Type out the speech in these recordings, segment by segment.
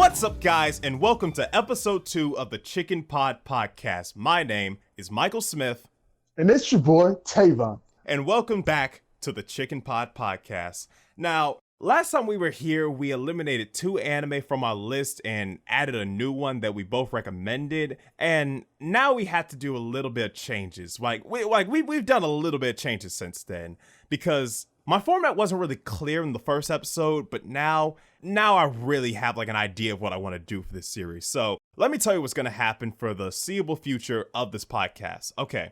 What's up, guys, and welcome to episode 2 of the Chicken Pod Podcast. My name is Michael Smith. And it's your boy, Tavon. And welcome back to the Chicken Pod Podcast. Now, last time we were here, we eliminated 2 anime from our list and added a new one that we both recommended. And now we had to do a little bit of changes. We've done a little bit of changes since then, because my format wasn't really clear in the first episode, but now I really have an idea of what I want to do for this series. So let me tell you what's going to happen for the seeable future of this podcast. Okay,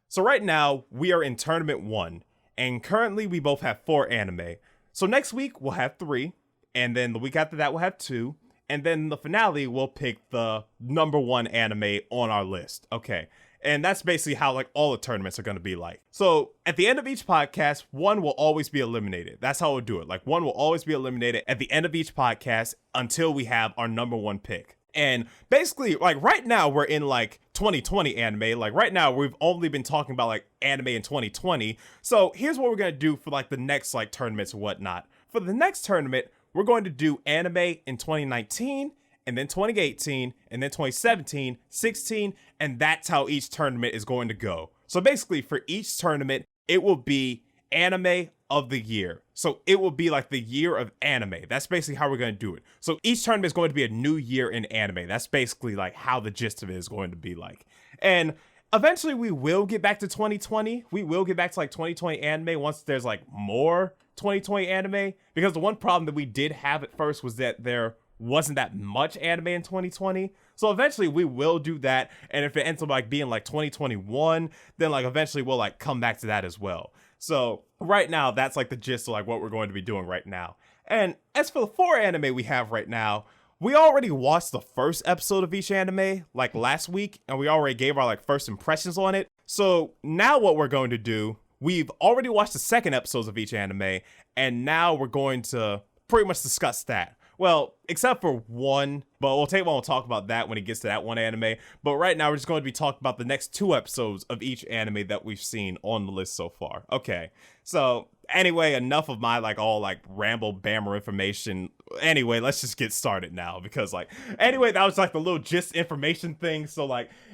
so right now we are in Tournament 1, and currently we both have 4 anime. So next week we'll have 3, and then the week after that we'll have 2, and then the finale we'll pick the number 1 anime on our list. Okay. And that's basically how all the tournaments are going to be like. So at the end of each podcast, one will always be eliminated. That's how we'll do it. One will always be eliminated at the end of each podcast until we have our number 1 pick. And basically, right now we're in 2020 anime. Right now we've only been talking about anime in 2020. So here's what we're going to do for the next tournaments and whatnot. For the next tournament, we're going to do anime in 2019, and then 2018, and then 2017, 16, and that's how each tournament is going to go. So basically, for each tournament, it will be anime of the year. So it will be the year of anime. That's basically how we're going to do it. So each tournament is going to be a new year in anime. That's basically how the gist of it is going to be like. And eventually, we will get back to 2020. We will get back to 2020 anime once there's more 2020 anime. Because the one problem that we did have at first was that there wasn't that much anime in 2020. So eventually we will do that, and if it ends up being 2021, then eventually we'll come back to that as well. So right now that's the gist of what we're going to be doing right now. And as for the 4 anime we have right now, we already watched the first episode of each anime last week, and we already gave our first impressions on it. So now what we're going to do, we've already watched the second episodes of each anime, and now we're going to pretty much discuss that. Well, except for one, but we'll talk about that when it gets to that one anime. But right now, we're just going to be talking about the next 2 episodes of each anime that we've seen on the list so far. Okay, so anyway, enough of my all ramble bammer information. Anyway, let's just get started now, because anyway, that was the little gist information thing. So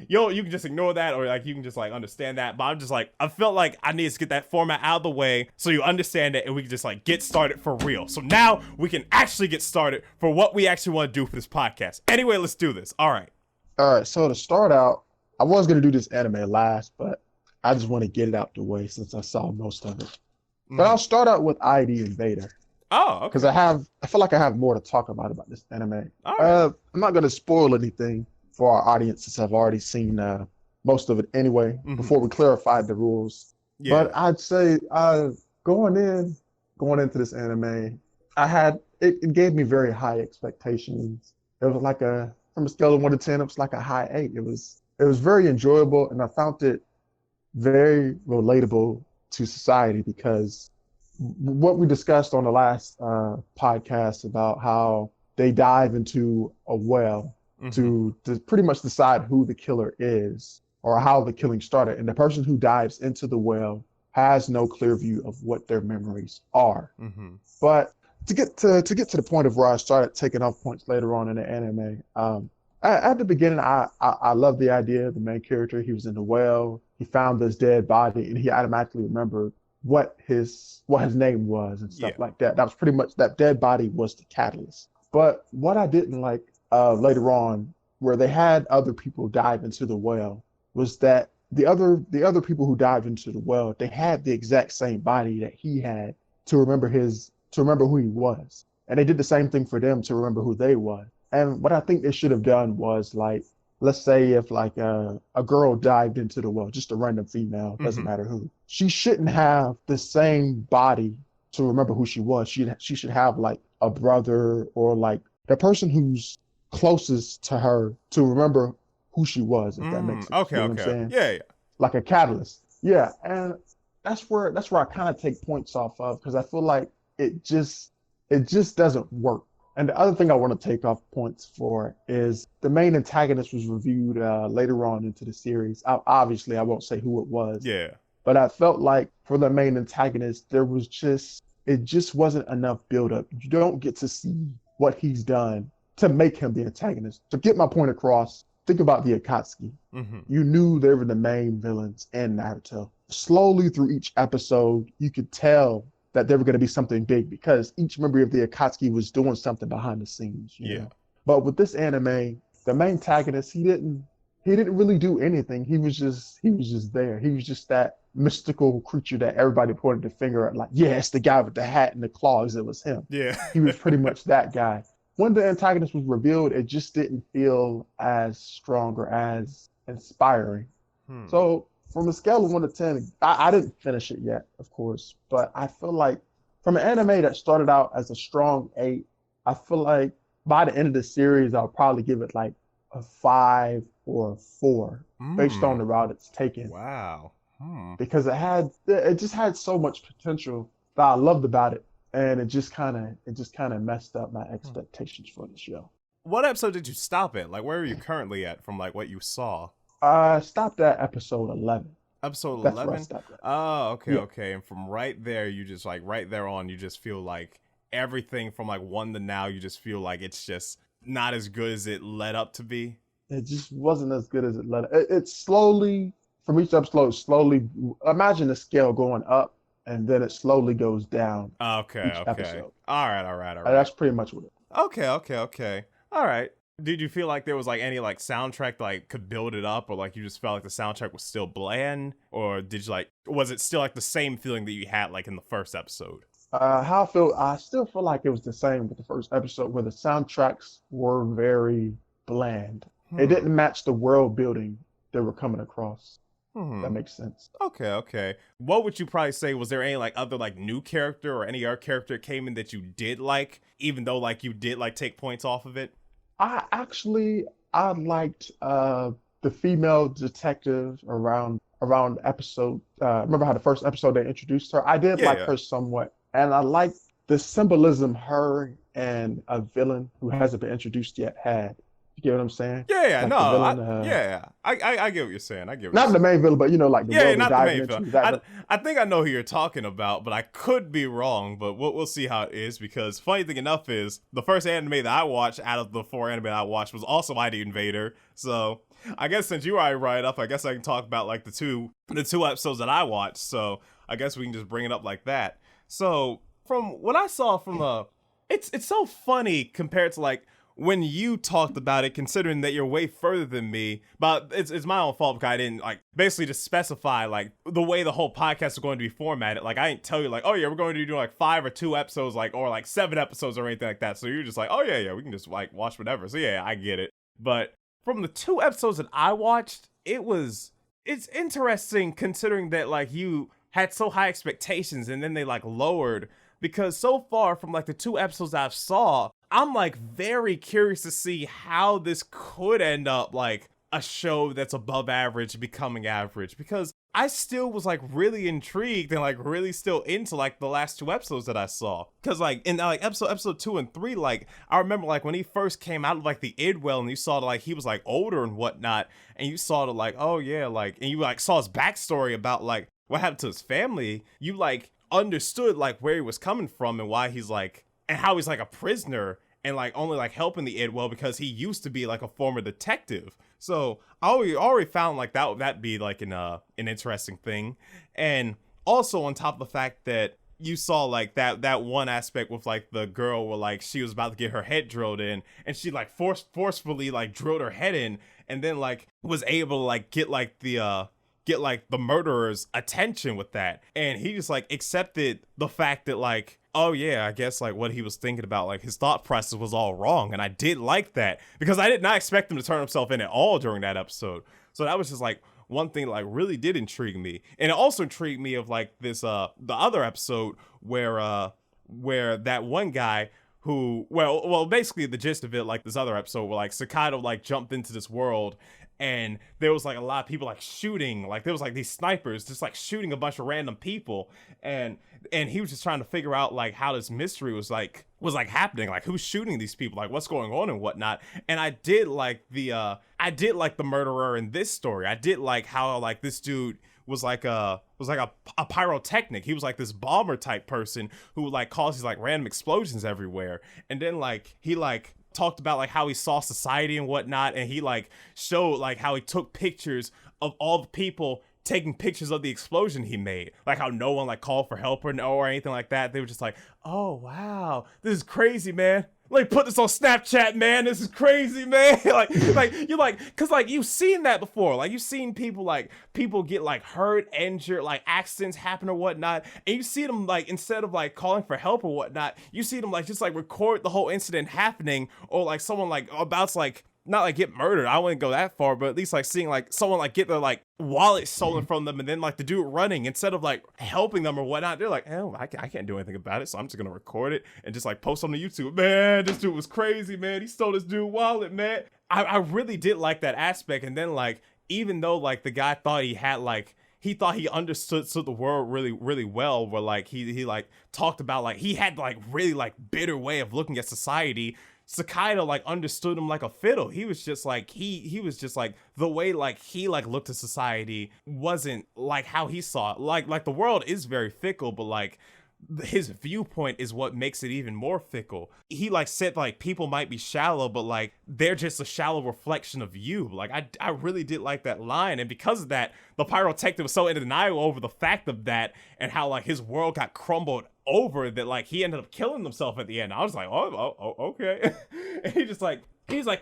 you can just ignore that, or you can just understand that. But I'm just I felt I need to get that format out of the way so you understand it, and we can just get started for real. So now we can actually get started for what we actually want to do for this podcast. Anyway, let's do this. All right. So to start out, I was going to do this anime last, but I just want to get it out the way since I saw most of it. But I'll start out with ID Invader. Oh, okay. Because I feel like I have more to talk about this anime. All right. I'm not going to spoil anything for our audience since I've already seen most of it anyway, before we clarified the rules. Yeah. But I'd say going into this anime, it gave me very high expectations. It was from a scale of 1 to 10, it was a high 8. It was very enjoyable, and I found it very relatable to society, because what we discussed on the last podcast about how they dive into a well to pretty much decide who the killer is or how the killing started. And the person who dives into the well has no clear view of what their memories are. But to get to the point of where I started taking off points later on in the anime, at the beginning, I loved the idea. The main character, he was in the well. He found this dead body, and he automatically remembered what his name was and stuff like that. That was pretty much, that dead body was the catalyst. But what I didn't like later on, where they had other people dive into the well, was that the other people who dived into the well, they had the exact same body that he had to remember who he was, and they did the same thing for them to remember who they was. And what I think they should have done was let's say if a girl dived into the well, just a random female, doesn't matter who, she shouldn't have the same body to remember who she was. She should have a brother or the person who's closest to her to remember who she was, if that makes sense. Okay, you know what I'm saying? Yeah. Like a catalyst. Yeah, and that's where I kind of take points off of, because I feel like it just doesn't work. And the other thing I want to take off points for is the main antagonist was reviewed later on into the series. Obviously, I won't say who it was. Yeah. But I felt like for the main antagonist, it just wasn't enough build-up. You don't get to see what he's done to make him the antagonist. To get my point across, think about the Akatsuki. Mm-hmm. You knew they were the main villains in Naruto. Slowly through each episode, you could tell that they were going to be something big because each member of the Akatsuki was doing something behind the scenes. You know? But with this anime, the main antagonist, he didn't really do anything. He was just there. He was just that mystical creature that everybody pointed the finger at, like, yeah, it's the guy with the hat and the claws. It was him. Yeah. He was pretty much that guy. When the antagonist was revealed, it just didn't feel as strong or as inspiring. So from a scale of 1 to 10, I didn't finish it yet, of course, but I feel like from an anime that started out as a strong 8, I feel like by the end of the series, I'll probably give it like a 5 or a 4 based on the route it's taken. Wow. Because it just had so much potential that I loved about it. And it just kind of messed up my expectations for the show. What episode did you stop at? Like, where are you currently at from like what you saw? I stopped at episode 11. Episode 11? That's where I stopped at. Oh, okay, okay. And from right there, you just like right there on, you just feel like everything from like 1 to now, you just feel like it's just not as good as it led up to be. It just wasn't as good as it led. It slowly, from each episode, slowly. Imagine the scale going up, and then it slowly goes down. Okay, each episode. All right. That's pretty much what it is. Okay. All right. Did you feel like there was like any like soundtrack that, like could build it up, or like you just felt like the soundtrack was still bland, or did you like was it still like the same feeling that you had like in the first episode? How I feel, I still feel like it was the same with the first episode, where the soundtracks were very bland. It didn't match the world building they were coming across. That makes sense. Okay. What would you probably say, was there any like other like new character or any other character that came in that you did like, even though like you did like take points off of it? I liked the female detective around episode. Remember how the first episode they introduced her? I did like her somewhat, and I liked the symbolism her and a villain who hasn't been introduced yet had. You get what I'm saying? Yeah, like no, villain, I get what you're saying. Not the main villain, but you know, like the not the main villain. I think I know who you're talking about, but I could be wrong. But we'll see how it is, because funny thing enough is the first anime that I watched out of the 4 anime I watched was also ID Invader. So I guess since you already brought it up, I guess I can talk about like the two episodes that I watched. So I guess we can just bring it up like that. So from what I saw from it's so funny compared to like when you talked about it, considering that you're way further than me. But it's my own fault because I didn't like basically just specify like the way the whole podcast is going to be formatted. Like I didn't tell you like, oh yeah, we're going to do like 5 or 2 episodes, like, or like 7 episodes or anything like that. So you're just like, oh yeah, we can just like watch whatever. So yeah, I get it. But from the 2 episodes that I watched, it's interesting considering that like you had so high expectations and then they like lowered, because so far from like the 2 episodes I've saw, I'm like very curious to see how this could end up like a show that's above average becoming average, because I still was like really intrigued and like really still into like the last 2 episodes that I saw. Because like in like episode 2 and 3, like I remember like when he first came out of like the Idwell and you saw that like he was like older and whatnot, and you saw that like, oh yeah, like, and you like saw his backstory about like what happened to his family, you like understood like where he was coming from and why he's like, and how he's like a prisoner and like only like helping the Idwell because he used to be like a former detective. So I already found like that be like an interesting thing. And also on top of the fact that you saw like that one aspect with like the girl where like she was about to get her head drilled in, and she like forcefully like drilled her head in, and then like was able to like get like the murderer's attention with that. And he just like accepted the fact that like, oh yeah, I guess like what he was thinking about, like his thought process was all wrong. And I did like that, because I did not expect him to turn himself in at all during that episode. So that was just like one thing that like really did intrigue me. And it also intrigued me of like this the other episode where that one guy who, well basically the gist of it, like this other episode where like Sakaido like jumped into this world, and there was like a lot of people like shooting, like there was like these snipers just like shooting a bunch of random people, and he was just trying to figure out like how this mystery was happening, like who's shooting these people, like what's going on and whatnot. And I did like the murderer in this story. I did like how like this dude was like a pyrotechnic. He was like this bomber type person who would like cause these like random explosions everywhere, and then like he like talked about like how he saw society and whatnot, and he like showed like how he took pictures of all the people taking pictures of the explosion he made, like how no one like called for help or anything like that. They were just like, oh wow, this is crazy, man. Like, put this on Snapchat, man. This is crazy, man. like you're like, cause like you've seen that before. Like you've seen people get like hurt, injured, like accidents happen or whatnot, and you see them like instead of like calling for help or whatnot, you see them like just like record the whole incident happening, or like someone like about to like not like get murdered. I wouldn't go that far, but at least like seeing like someone like get their like wallet stolen from them, and then like the dude running instead of like helping them or whatnot. They're like, oh, I can't do anything about it, so I'm just gonna record it and just like post on the YouTube. Man, this dude was crazy, man. He stole this dude wallet, man. I really did like that aspect. And then like even though like the guy thought he had like he thought he understood the world really, really well, where like he like talked about like he had like really like bitter way of looking at society. Sakaido like understood him like a fiddle. He was just like he was just like the way like he like looked at society wasn't like how he saw it. Like the world is very fickle, but like his viewpoint is what makes it even more fickle. He like said like people might be shallow, but like they're just a shallow reflection of you. Like I really did like that line, and because of that, the pyrotechnist was so in denial over the fact of that and how like his world got crumbled over that like he ended up killing himself at the end. I was like, oh okay. And he's like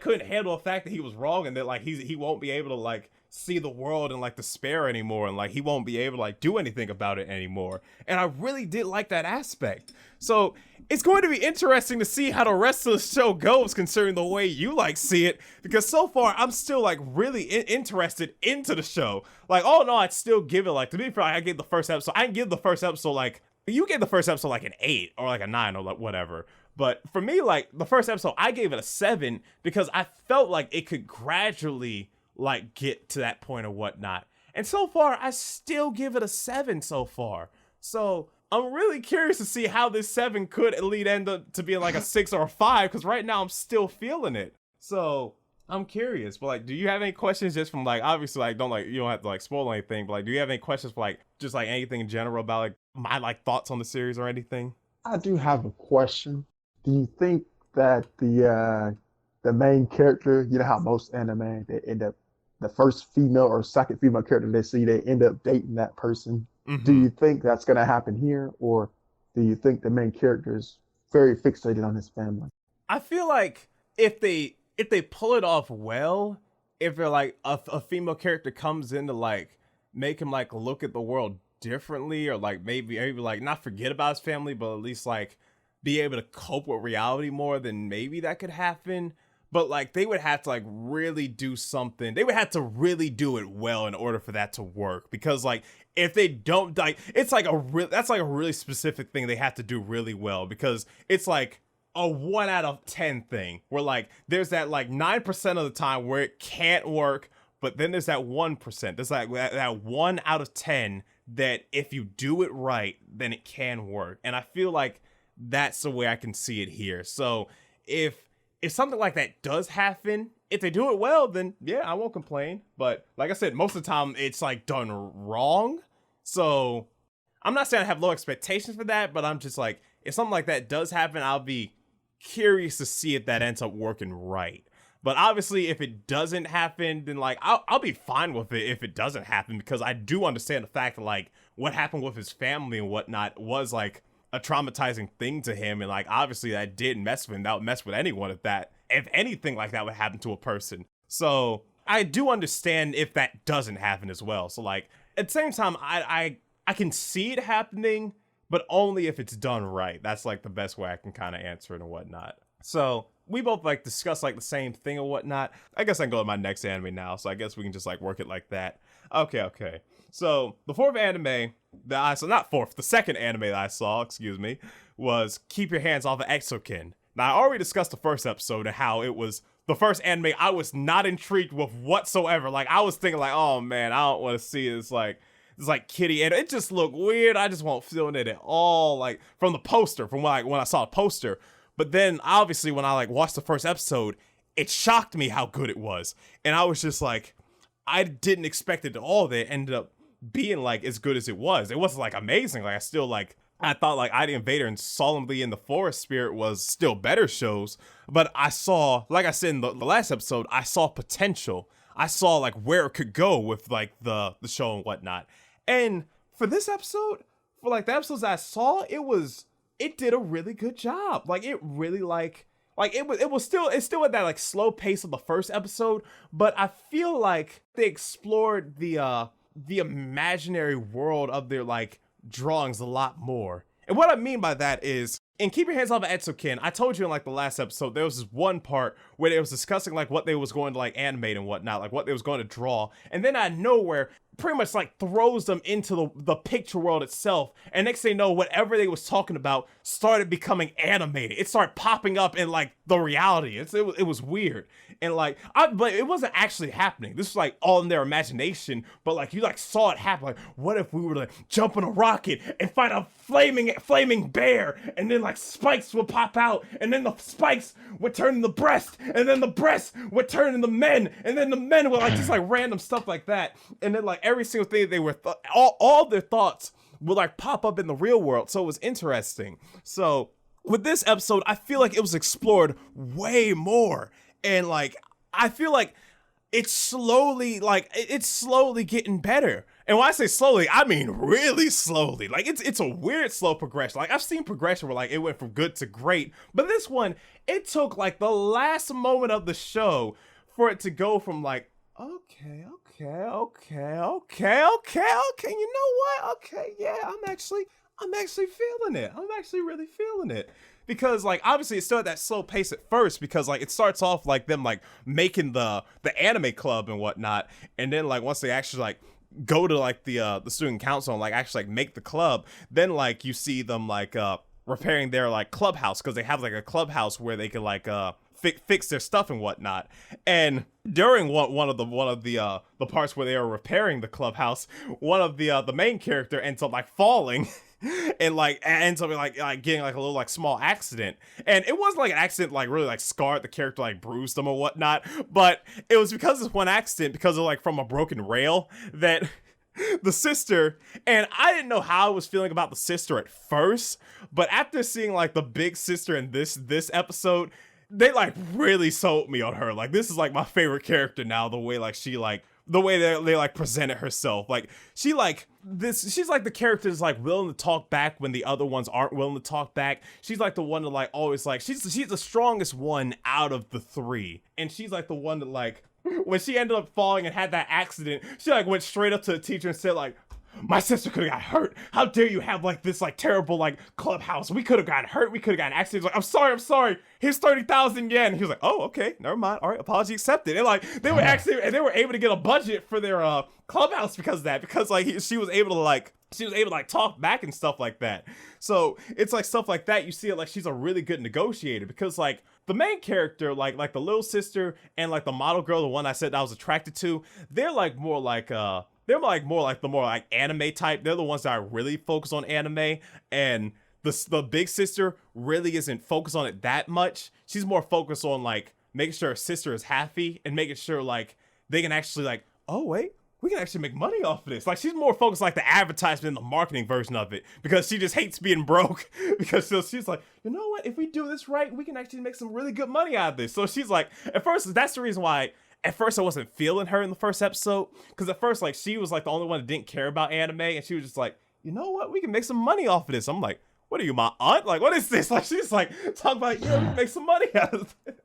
couldn't handle the fact that he was wrong, and that like he won't be able to like see the world in like despair anymore, and like he won't be able to like do anything about it anymore. And I really did like that aspect. So it's going to be interesting to see how the rest of the show goes, considering the way you like see it, because so far I'm still like really interested into the show. Like, oh no, I'd still give it like, to be fair, I gave the first episode, I can give the first episode like, you gave the first episode like an 8 or like a 9 or like whatever. But for me, like the first episode, I gave it a 7 because I felt like it could gradually like get to that point or whatnot. And so far, I still give it a 7 so far. So I'm really curious to see how this 7 could at least end up to being like a 6 or a 5, because right now I'm still feeling it. So I'm curious, but like, do you have any questions just from like, obviously like you don't have to like spoil anything, but like, do you have any questions for like just like anything in general about like my like thoughts on the series or anything? I do have a question. Do you think that the main character, you know how most anime they end up the first female or second female character they see, they end up dating that person? Mm-hmm. Do you think that's gonna happen here, or do you think the main character is very fixated on his family? I feel like if they pull it off well, if they're like a female character comes in to like make him like look at the world differently, or like maybe like not forget about his family, but at least like be able to cope with reality more, then maybe that could happen. But like they would have to like really do something. They would have to really do it well in order for that to work, because like if they don't, like it's like that's like a really specific thing they have to do really well, because it's like a 1 out of 10 thing where like there's that like 9% of the time where it can't work, but then there's that 1%. There's like that 1 out of 10 that if you do it right, then it can work. And I feel like that's the way I can see it here. So if something like that does happen, if they do it well, then yeah, I won't complain. But like I said, most of the time it's like done wrong. So I'm not saying I have low expectations for that, but I'm just like, if something like that does happen, I'll be curious to see if that ends up working right. But obviously, if it doesn't happen, then like I'll be fine with it if it doesn't happen, because I do understand the fact that like what happened with his family and whatnot was like a traumatizing thing to him, and like obviously that did mess with him. That would mess with anyone if anything like that would happen to a person. So I do understand if that doesn't happen as well. So like at the same time, I can see it happening, but only if it's done right. That's like the best way I can kind of answer it and whatnot. So we both like discuss like the same thing or whatnot. I guess I can go to my next anime now, so I guess we can just like work it like that. Okay. So the fourth anime that I saw, the second anime that I saw, was Keep Your Hands Off of Eizouken. Now I already discussed the first episode and how it was the first anime I was not intrigued with whatsoever. Like I was thinking like, oh man, I don't want to see this like kitty, and it just looked weird. I just won't feel it at all. Like from the poster, from when I saw the poster. But then obviously when I like watched the first episode, it shocked me how good it was. And I was just like, I didn't expect it at all that it ended up being like as good as it was. It wasn't like amazing. Like I still like I thought like ID Invader and Solemnly in the Forest Spirit was still better shows, but I saw, like I said in the last episode, I saw potential. I saw like where it could go with like the show and whatnot. And for this episode, for like the episodes I saw, it did a really good job. Like it really like it's still at that like slow pace of the first episode, but I feel like they explored the imaginary world of their like drawings a lot more. And what I mean by that is, in Keep Your Hands Off of Eizouken, I told you in like the last episode, there was this one part where they was discussing like what they was going to like animate and whatnot, like what they was going to draw, and then out of nowhere, pretty much like throws them into the picture world itself, and next thing you know, whatever they was talking about started becoming animated. It started popping up in like the reality. It was weird, and like but it wasn't actually happening. This was like all in their imagination, but like you like saw it happen. Like, what if we were to like, jump on a rocket and find a flaming bear, and then like spikes would pop out, and then the spikes would turn into breast, and then the breast would turn into men, and then the men would like just like random stuff like that, and then like every single thing they were all their thoughts would like pop up in the real world. So it was interesting. So with this episode, I feel like it was explored way more, and like I feel like it's slowly getting better. And when I say slowly, I mean really slowly. Like it's a weird slow progression. Like I've seen progression where like it went from good to great, but this one, it took like the last moment of the show for it to go from like, okay, you know what? Okay, yeah, I'm actually feeling it. I'm actually really feeling it. Because like obviously it's still at that slow pace at first, because like it starts off like them like making the anime club and whatnot, and then like once they actually like go to like the student council and like actually like make the club, then like you see them like repairing their like clubhouse, because they have like a clubhouse where they can like fix their stuff and whatnot. And during one of the parts where they are repairing the clubhouse, one of the main character ends up like falling and like ends up like getting like a little like small accident. And it wasn't like an accident like really like scarred the character, like bruised them or whatnot, but it was because of this one accident, because of like from a broken rail, that the sister, and I didn't know how I was feeling about the sister at first, but after seeing like the big sister in this episode, they like really sold me on her. Like this is like my favorite character now, the way like she like the way they like presented herself. Like she's like the character that's like willing to talk back when the other ones aren't willing to talk back. She's like the one that like always like she's the strongest one out of the three, and she's like the one that like when she ended up falling and had that accident, she like went straight up to the teacher and said like, my sister could have got hurt. How dare you have like this like terrible like clubhouse? We could have gotten hurt. We could have gotten accidents. Like, I'm sorry. Here's 30,000 yen. He was like, oh, okay, never mind. All right, apology accepted. And like they were able to get a budget for their clubhouse because of that. Because like she was able to talk back and stuff like that. So it's like stuff like that. You see it like she's a really good negotiator, because like the main character, like the little sister and like the model girl, the one I said I was attracted to, they're like more like the more like anime type. They're the ones that are really focused on anime, and the big sister really isn't focused on it that much. She's more focused on like making sure her sister is happy and making sure like they can actually like, oh wait, we can actually make money off of this. Like she's more focused like the advertisement and the marketing version of it, because she just hates being broke. Because she's like, you know what, if we do this right, we can actually make some really good money out of this. So she's like, at first, that's the reason why at first I wasn't feeling her in the first episode, because at first like she was like the only one that didn't care about anime, and she was just like, you know what, we can make some money off of this. I'm like, what are you, my aunt? Like, what is this? Like she's like talking about, yeah, we can make some money out of it.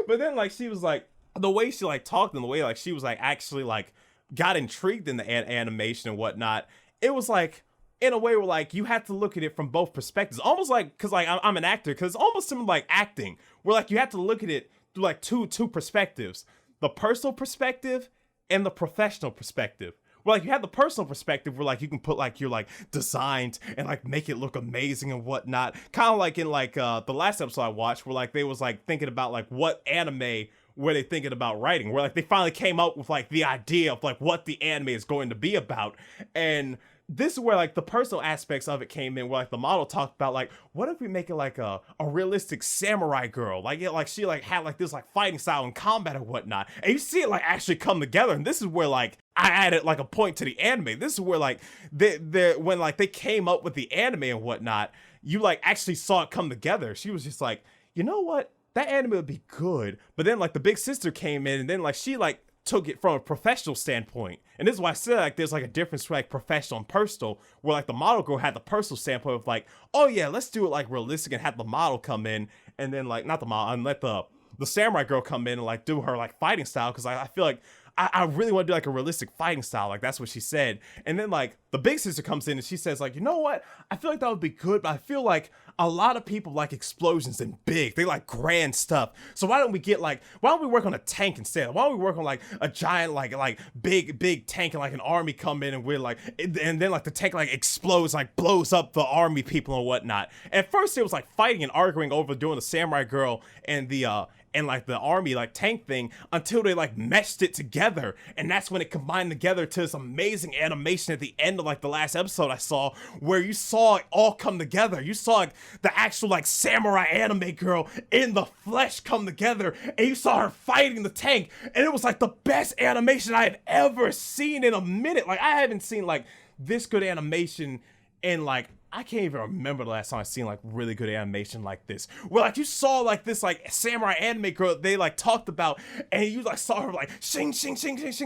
But then like she was like, the way she like talked and the way like she was like actually like got intrigued in the animation and whatnot, it was like in a way where like you have to look at it from both perspectives, almost like, because like I'm an actor, because it's almost similar like acting, where like you have to look at it through like two perspectives, the personal perspective and the professional perspective. Well, like you have the personal perspective where like you can put like your like designs and like make it look amazing and whatnot, kind of like in like the last episode I watched, where like they was like thinking about like what anime were they thinking about writing, where like they finally came up with like the idea of like what the anime is going to be about. And this is where like the personal aspects of it came in, where like the model talked about like, what if we make it like a realistic samurai girl, like it like she like had like this like fighting style and combat and whatnot, and you see it like actually come together. And this is where like I added like a point to the anime. This is where like when like they came up with the anime and whatnot, you like actually saw it come together. She was just like, you know what? That anime would be good. But then like the big sister came in and then like she like took it from a professional standpoint. And this is why I said like there's like a difference between like professional and personal, where like the model girl had the personal standpoint of like, oh yeah, let's do it like realistic and have the model come in and then like not the model and let the samurai girl come in and like do her like fighting style, because I feel like I really want to do like a realistic fighting style, like that's what she said. And then like the big sister comes in and she says like, you know what, I feel like that would be good, but I feel like a lot of people like explosions and big, they like grand stuff, so why don't we work on a tank instead? Why don't we work on like a giant like big tank and like an army come in and we're like, and then like the tank like explodes, like blows up the army people and whatnot. At first it was like fighting and arguing over doing the samurai girl and the like the army like tank thing, until they like meshed it together, and that's when it combined together to this amazing animation at the end of like the last episode I saw, where you saw it all come together. You saw like the actual like samurai anime girl in the flesh come together, and you saw her fighting the tank, and it was like the best animation I had ever seen in a minute. Like I haven't seen like this good animation in like, I can't even remember the last time I seen like really good animation like this, where like you saw like this like samurai anime girl they like talked about, and you like saw her like shing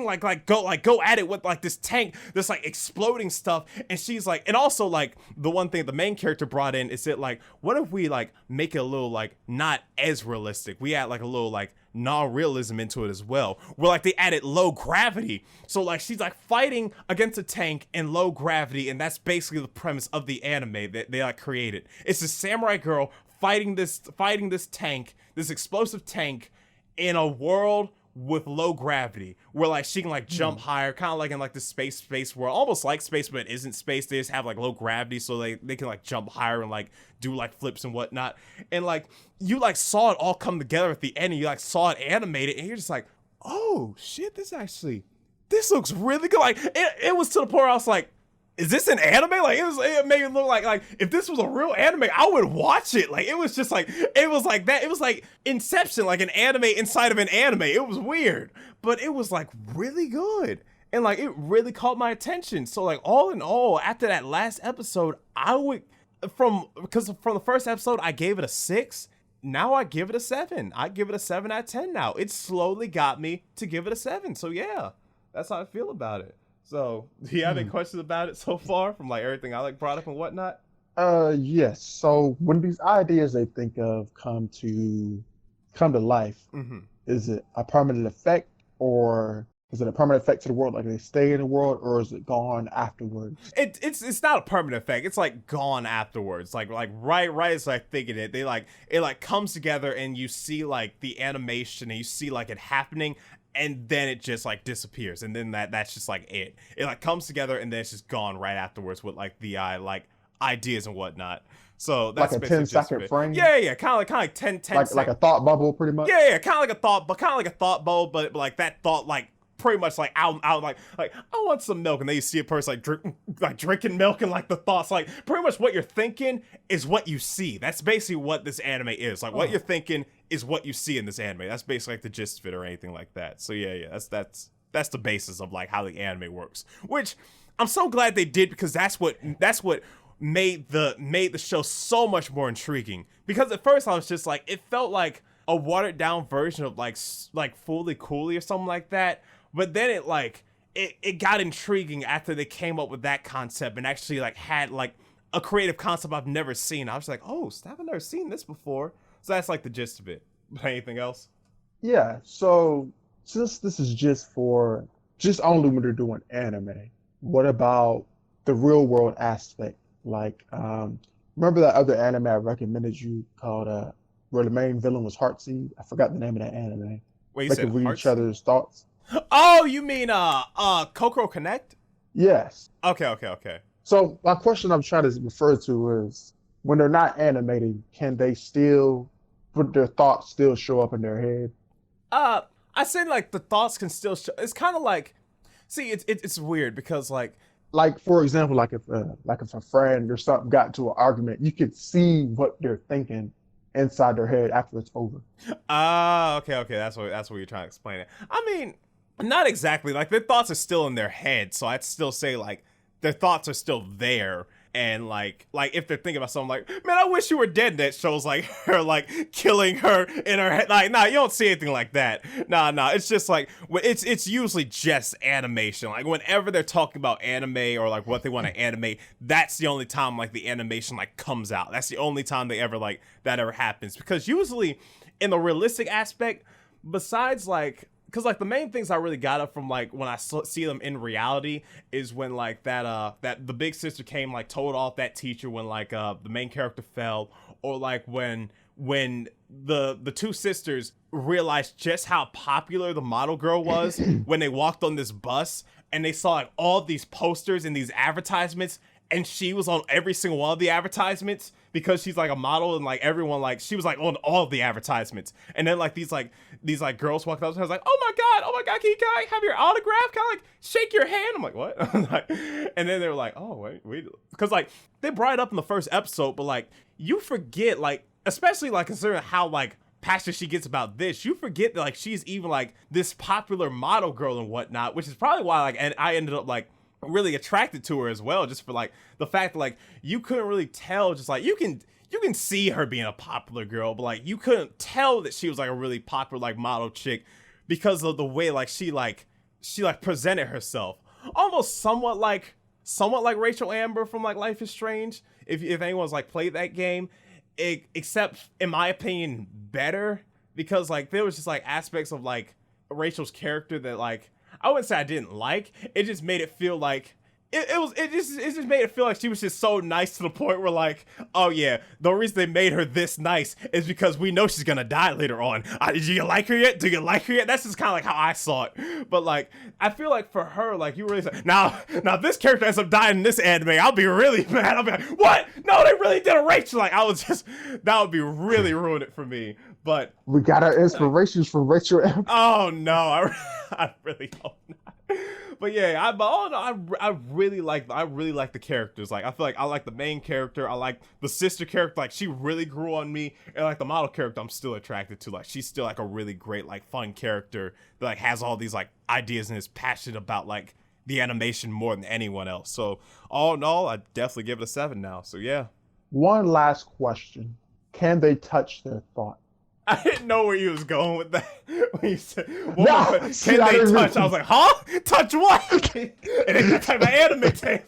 like go at it with like this tank, this like exploding stuff. And she's like, and also like the one thing the main character brought in is that like, what if we like make it a little like not as realistic, we add like a little like non-realism into it as well, where like they added low gravity. So like she's like fighting against a tank in low gravity, and that's basically the premise of the anime that they like created. It's a samurai girl fighting this tank, this explosive tank, in a world with low gravity, where like she can like jump higher, kind of like in like the space world, almost like space, but it isn't space. They just have like low gravity, so they can like jump higher and like do like flips and whatnot. And like you like saw it all come together at the end, and you like saw it animated, and you're just like, oh shit, this looks really good. Like it was to the point where I was like, is this an anime? Like it made it look like if this was a real anime, I would watch it. Like it was just like, it was like that. It was like Inception, like an anime inside of an anime. It was weird, but it was like really good. And like it really caught my attention. So like all in all, after that last episode, because from the first episode, I gave it a 6. Now I give it a 7. I give it a 7 out of 10 now. It slowly got me to give it a 7. So yeah, that's how I feel about it. So, do you have any questions about it so far, from like everything I like brought up and whatnot? Yes. So when these ideas they think of come to life, is it a permanent effect, or is it a permanent effect to the world? Like they stay in the world, or is it gone afterwards? It's not a permanent effect. It's like gone afterwards. Like right as I thinking it, it like comes together, and you see like the animation, and you see like it happening. And then it just like disappears, and then that's just like it like comes together, and then it's just gone right afterwards with like the like ideas and whatnot. So that's like a 10-second frame. Yeah, kind of like 10 like a thought bubble, pretty much. Yeah, kind of like a thought bubble, but like that thought like pretty much like out like I want some milk, and then you see a person like drinking milk, and like the thoughts, like pretty much what you're thinking is what you see. That's basically what this anime is. Like what you're thinking is what you see in this anime. That's basically like the gist of it, or anything like that. So yeah, that's the basis of like how the anime works, which I'm so glad they did, because that's what made the show so much more intriguing. Because at first I was just like, it felt like a watered down version of like Fully Cooley or something like that. But then it got intriguing after they came up with that concept, and actually like had like a creative concept I've never seen. I was like, oh, I've never seen this before. So that's like the gist of it. Anything else? Yeah. So since this is just only when they're doing anime, what about the real world aspect? Like, remember that other anime I recommended you called where the main villain was Heartseed? I forgot the name of that anime. Wait, you they said could read each other's thoughts. Oh, you mean Kokoro Connect? Yes. Okay. So my question I'm trying to refer to is, when they're not animating, can they still, would their thoughts still show up in their head? I said like the thoughts can still show. It's kind of like, see, it's weird, because like for example, like if a friend or something got into an argument, you could see what they're thinking inside their head after it's over. Okay. That's what you're trying to explain it. I mean, Not exactly. Like, their thoughts are still in their head, so I'd still say, like, their thoughts are still there. And like if they're thinking about something like, man, I wish you were dead, that shows like her like killing her in her head. Like, nah, you don't see anything like that. Nah, it's just like, it's usually just animation. Like, whenever they're talking about anime or like what they want to animate, that's the only time like the animation like comes out. That's the only time they ever like that ever happens. Because usually in the realistic aspect, besides like, because like the main things I really got up from like when I see them in reality is when like that the big sister came, like told off that teacher when like the main character fell, or like when the two sisters realized just how popular the model girl was when they walked on this bus and they saw like all these posters and these advertisements, and she was on every single one of the advertisements because she's like a model, and like everyone, like she was like on all of the advertisements. And then like these girls walked up and I was like, oh my god, can I have your autograph? Can I like shake your hand? I'm like, what? And then they were like, oh wait, because like they brought it up in the first episode, but like you forget, like especially like considering how like passionate she gets about this, you forget that like she's even like this popular model girl and whatnot, which is probably why like, and I ended up like really attracted to her as well, just for like the fact that like you couldn't really tell, just like you can see her being a popular girl, but like you couldn't tell that she was like a really popular like model chick because of the way like she presented herself, almost somewhat like Rachel Amber from like Life is Strange, if anyone's like played that game, except in my opinion better, because like there was just like aspects of like Rachel's character that like I wouldn't say I didn't like. It just made it feel like it just made it feel like she was just so nice to the point where like, oh yeah, the reason they made her this nice is because we know she's gonna die later on. Do you like her yet? That's just kind of like how I saw it. But like, I feel like for her, like you really said, now this character ends up dying in this anime, I'll be really mad. I'll be like, what? No, they really did a Rachel. Like that would be really ruin it for me. But we got our inspirations from Rachel Amber. Oh no, I really hope not. But yeah, I really like the characters. Like I feel like I like the main character. I like the sister character. Like she really grew on me. And like the model character, I'm still attracted to. Like she's still like a really great like fun character that like has all these like ideas and is passionate about like the animation more than anyone else. So all in all, I definitely give it a 7 now. So yeah. One last question: can they touch their thought? I didn't know where you was going with that. When you said, can they touch? I was like, huh? Touch what? It ain't that type of anime tape.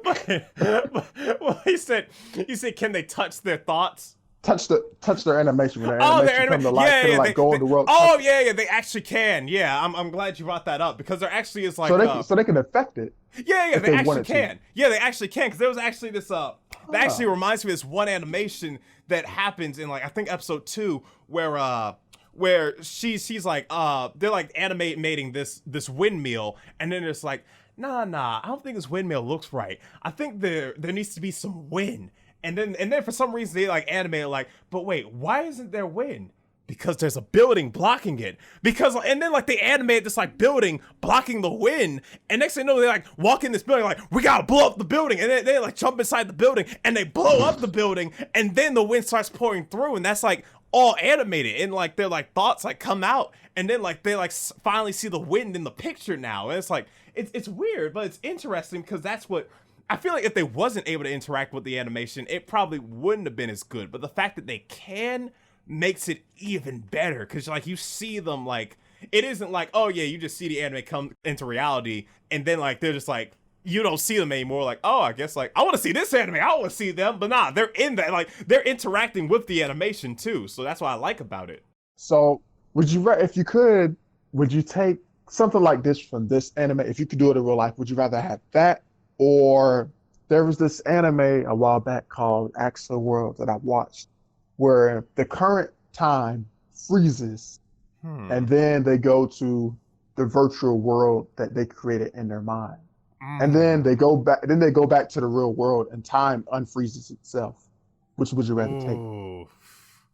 But he said, can they touch their thoughts? Touch their animation when their animation come to life, like go in the world. Oh yeah, they actually can. Yeah, I'm glad you brought that up because there actually is like so they can affect it. Yeah, they actually can. Yeah, they actually can, because there was actually this that actually reminds me of this one animation that happens in like I think episode 2 where she's like they're like animating this windmill, and then it's like nah, I don't think this windmill looks right. I think there needs to be some wind. And then for some reason they like animate like, but wait, why isn't there wind? Because there's a building blocking it. And then like they animate this like building blocking the wind, and next thing you know they like walk in this building like, we gotta blow up the building, and then they like jump inside the building and they blow up the building, and then the wind starts pouring through, and that's like all animated, and like their like thoughts like come out, and then like they like finally see the wind in the picture now, and it's like it's weird, but it's interesting because that's what I feel like if they wasn't able to interact with the animation, it probably wouldn't have been as good. But the fact that they can makes it even better, because like you see them, like it isn't like, oh yeah, you just see the anime come into reality and then like they're just like, you don't see them anymore, like, oh, I guess like I want to see this anime, I want to see them, but nah, they're in that, like they're interacting with the animation too, so that's what I like about it. So if you could, would you take something like this from this anime? If you could do it in real life, would you rather have that, or there was this anime a while back called Axel World that I watched, where the current time freezes and then they go to the virtual world that they created in their mind. And then they go back to the real world and time unfreezes itself. Which would you rather take?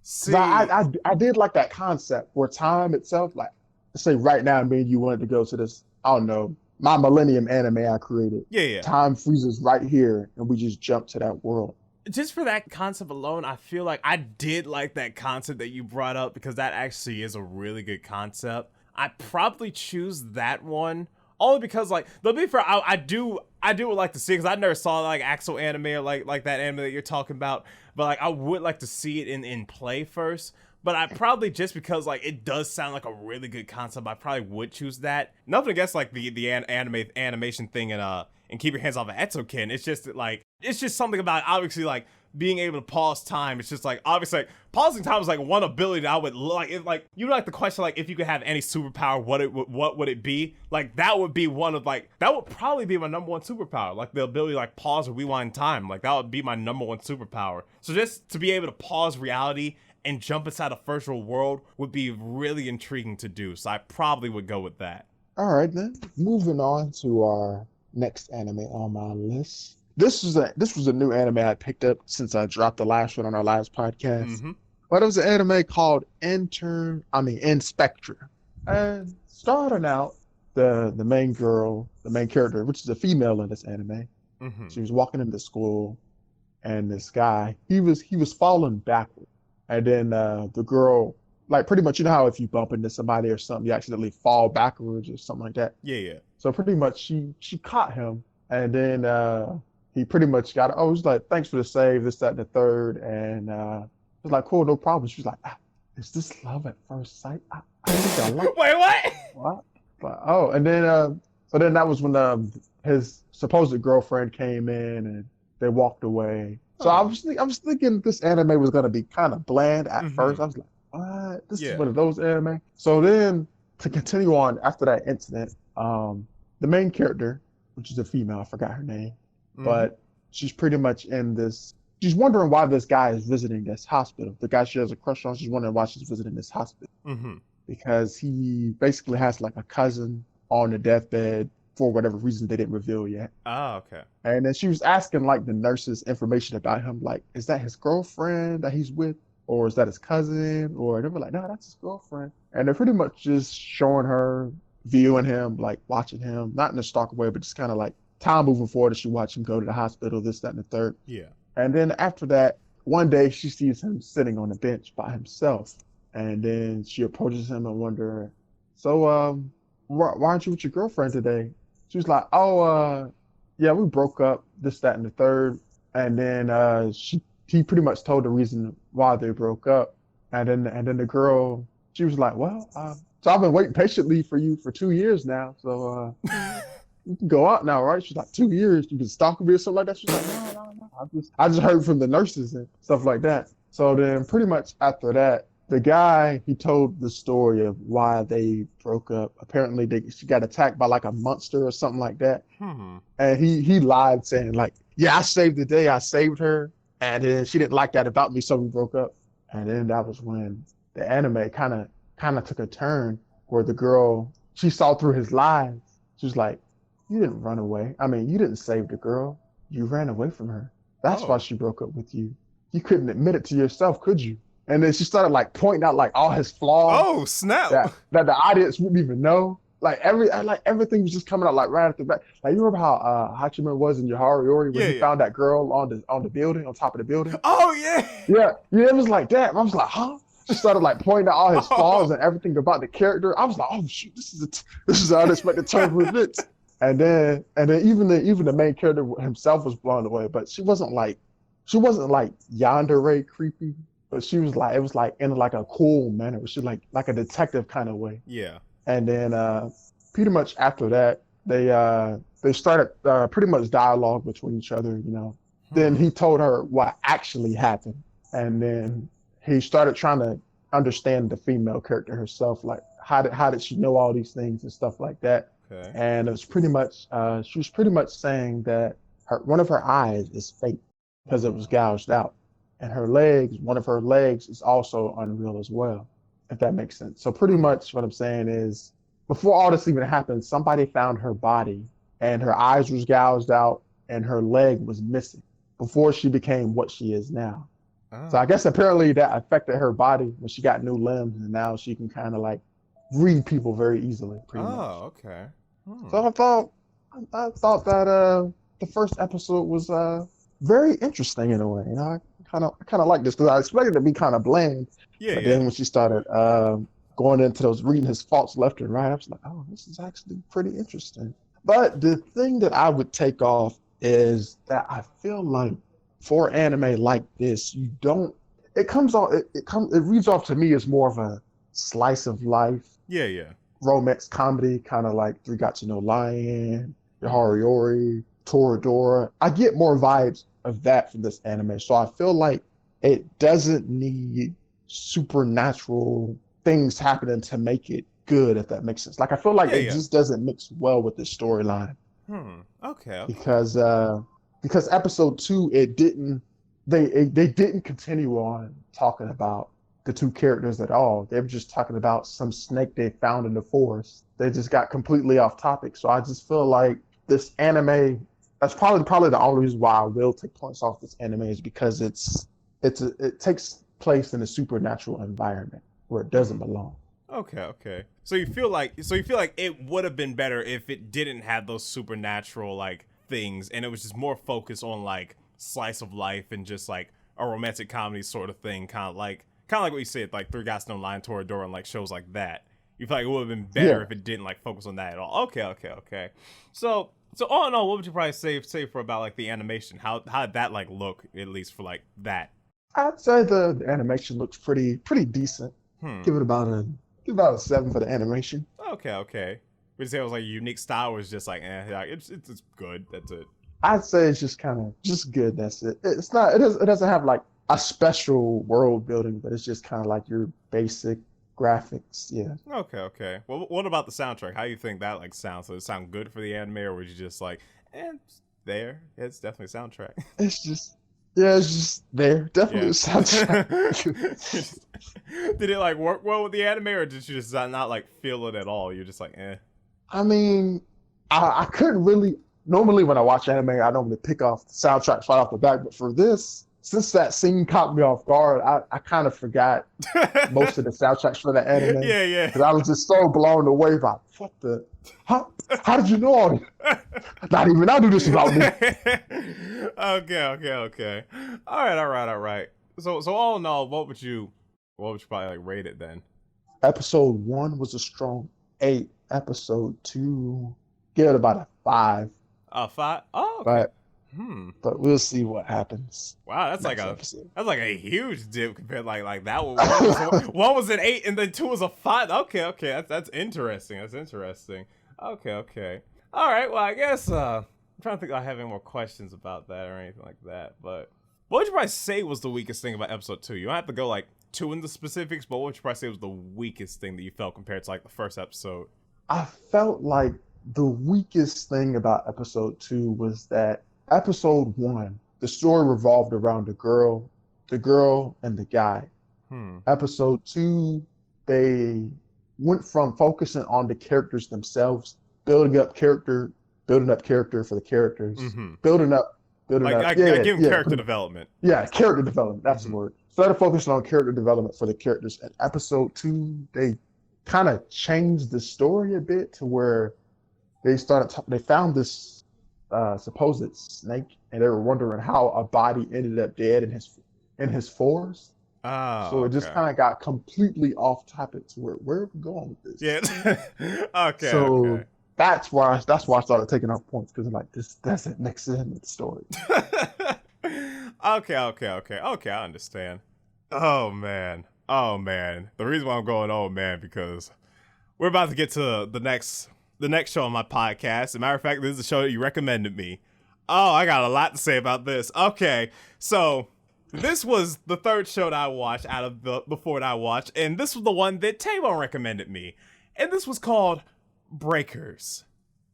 See, I did like that concept where time itself, like let's say right now, me and you wanted to go to this, I don't know, my Millennium anime I created. Yeah. Time freezes right here and we just jump to that world. Just for that concept alone, I feel like I did like that concept that you brought up, because that actually is a really good concept. I'd probably choose that one. Only because, like, to be fair, I do would like to see it, because I never saw like actual anime or like that anime that you're talking about. But like, I would like to see it in play first. But I probably, just because like it does sound like a really good concept, I probably would choose that. Nothing against like the animation thing and Keep Your Hands Off of Eizouken. It's just like, it's just something about, obviously, like being able to pause time. It's just like, obviously, like, pausing time is like one ability that I would like. It, like, you know, like the question, like, if you could have any superpower, what would it be? Like, that would be one of, like, that would probably be my number one superpower. Like the ability to like pause or rewind time. Like, that would be my number one superpower. So just to be able to pause reality and jump inside a virtual world would be really intriguing to do. So I probably would go with that. All right, then. Moving on to our next anime on my list. This was a new anime I picked up since I dropped the last one on our last podcast. Mm-hmm. But it was an anime called Spectre. And starting out, the main character, which is a female in this anime, she was walking into school, and this guy, he was falling backward. And then the girl, like, pretty much, you know how if you bump into somebody or something, you accidentally fall backwards or something like that. Yeah. So pretty much she caught him, and then he pretty much got, he's like, thanks for the save, this, that, and the third. And was like, cool, no problem. She was like, is this love at first sight? I think I like Wait, what? What? But, and then so then that was when his supposed girlfriend came in and they walked away. So I was thinking this anime was gonna be kind of bland at first. I was like, what? This is one of those anime. So then, to continue on after that incident, the main character, which is a female, I forgot her name, but she's pretty much in this. She's wondering why this guy is visiting this hospital. The guy she has a crush on, she's wondering why she's visiting this hospital. Because he basically has like a cousin on the deathbed for whatever reason they didn't reveal yet. Oh, okay. And then she was asking like the nurses information about him, like, is that his girlfriend that he's with? Or is that his cousin? Or they were like, no, that's his girlfriend. And they're pretty much just showing her, viewing him, like watching him, not in a stalker way, but just kind of like time moving forward as she watch him go to the hospital, this, that, and the third. Yeah. And then after that, one day she sees him sitting on a bench by himself. And then she approaches him and wonders, so why aren't you with your girlfriend today? She was like, yeah, we broke up, this, that, and the third. And then he pretty much told the reason why they broke up. And then the girl, she was like, well, so I've been waiting patiently for you for 2 years now. So you can go out now, right? She's like, 2 years? You can stalk me or something like that? She's like, no. I just heard from the nurses and stuff like that. So then pretty much after that, the guy, he told the story of why they broke up. Apparently she got attacked by like a monster or something like that. And he lied saying like, yeah, I saved the day, I saved her. And then she didn't like that about me, so we broke up. And then that was when the anime kind of took a turn where the girl, she saw through his lies. She was like, you didn't run away. I mean, you didn't save the girl. You ran away from her. That's why she broke up with you. You couldn't admit it to yourself, could you? And then she started like pointing out like all his flaws. Oh, snap. That the audience wouldn't even know. Like everything was just coming out like right at the back. Like you remember how Hachiman was in Yahariori when he found that girl on the building, on top of the building? Oh yeah. Yeah, it was like that. I was like, huh? She started like pointing out all his flaws and everything about the character. I was like, oh shoot, this is an unexpected turn for events. And then even the main character himself was blown away, but she wasn't like yandere creepy. But she was like, it was like in like a cool manner. She like a detective kind of way. Yeah. And then pretty much after that, they started pretty much dialogue between each other, you know. Then he told her what actually happened. And then he started trying to understand the female character herself, like how did she know all these things and stuff like that. Okay. And it was pretty much she was pretty much saying that one of her eyes is fake because it was gouged out. And one of her legs is also unreal as well, if that makes sense. So pretty much what I'm saying is, before all this even happened, somebody found her body and her eyes was gouged out and her leg was missing before she became what she is now. So I guess apparently that affected her body when she got new limbs, and now she can kind of like read people very easily. Pretty much. Okay. So I thought that the first episode was very interesting in a way. You know, I kind of like this because I expected it to be kind of bland. Yeah. But then when she started going into those, reading his faults left and right. I was like, oh, this is actually pretty interesting. But the thing that I would take off is that I feel like for anime like this, you don't. It comes off. It reads off to me as more of a slice of life. Yeah. Romance comedy, kind of like Three Got to Know Lion, Horiori, Toradora. I get more vibes of that from this anime. So I feel like it doesn't need supernatural things happening to make it good, if that makes sense. Like I feel like it just doesn't mix well with the storyline. Okay. Because episode 2, it didn't they didn't continue on talking about the two characters at all. They were just talking about some snake they found in the forest. They just got completely off topic. So I just feel like this anime, that's probably the only reason why I will take points off this anime, is because it takes place in a supernatural environment where it doesn't belong. Okay. So you feel like it would have been better if it didn't have those supernatural like things, and it was just more focused on like slice of life and just like a romantic comedy sort of thing, kind of like what you said, like Three Guys No Line, Toradora, and like shows like that. You feel like it would have been better if it didn't like focus on that at all. Okay. So all in all, what would you probably say for about like the animation? How did that like look, at least for like that? I'd say the animation looks pretty decent. Give it about a 7 for the animation. Okay. Would you say it was like a unique style, or was just like, it's good. That's it. I'd say it's just kind of just good. That's it. It's not. It doesn't have like a special world building, but it's just kind of like your basic graphics. Yeah. Okay. Well, what about the soundtrack? How do you think that like sounds? Does it sound good for the anime, or was you just like, it's there? It's definitely a soundtrack. It's just there. Definitely a soundtrack. Did it like work well with the anime, or did you just not like feel it at all? You're just like, eh. I mean, I couldn't really. Normally, when I watch anime, I normally pick off the soundtracks right off the back. But for this, since that scene caught me off guard, I kind of forgot most of the soundtracks for the anime. Yeah. Because I was just so blown away by what the. How did you know all this? Not even I do this about me. Okay. All right. So all in all, what would you probably like rate it then? Episode 1 was a strong 8. Episode 2, give it about a 5. A 5? Oh, okay. But we'll see what happens. Wow, that's like a huge dip compared to like that one. One was an 8 and then 2 was a 5. Okay. That's interesting. Okay. All right. Well, I guess I'm trying to think if I have any more questions about that or anything like that. But what would you probably say was the weakest thing about episode 2? You don't have to go like too into specifics, but what would you probably say was the weakest thing that you felt compared to like the first episode? I felt like the weakest thing about episode 2 was that episode 1, the story revolved around the girl and the guy. Episode 2, they went from focusing on the characters themselves, building up character for the characters, building up. Give them character development. Yeah, character development. That's the word. Instead of focusing on character development for the characters, in episode 2, they kind of changed the story a bit to where they found this supposed snake, and they were wondering how a body ended up dead in his forest. So it just kind of got completely off topic to where are we going with this? Yeah. Okay. So that's why I started taking off points, because I'm like, this doesn't mix in with the story. Okay. I understand. Oh man. The reason why I'm going, oh man, because we're about to get to the next show on my podcast. As a matter of fact, this is a show that you recommended me. Oh, I got a lot to say about this. Okay, so this was the third show that I watched out of the 4 that I watched, and this was the one that Tavon recommended me, and this was called Breakers.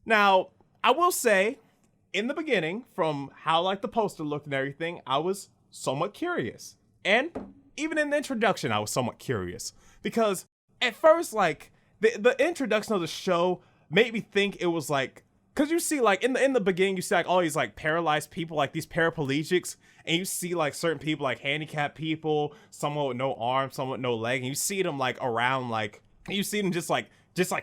Now, I will say, in the beginning, from how like the poster looked and everything, I was somewhat curious, and even in the introduction, I was somewhat curious, because at first, like the introduction of the show made me think it was like, because you see like in the beginning, you see like all these like paralyzed people, like these paraplegics, and you see like certain people, like handicapped people, someone with no arm, someone with no leg, and you see them like around, like you see them just like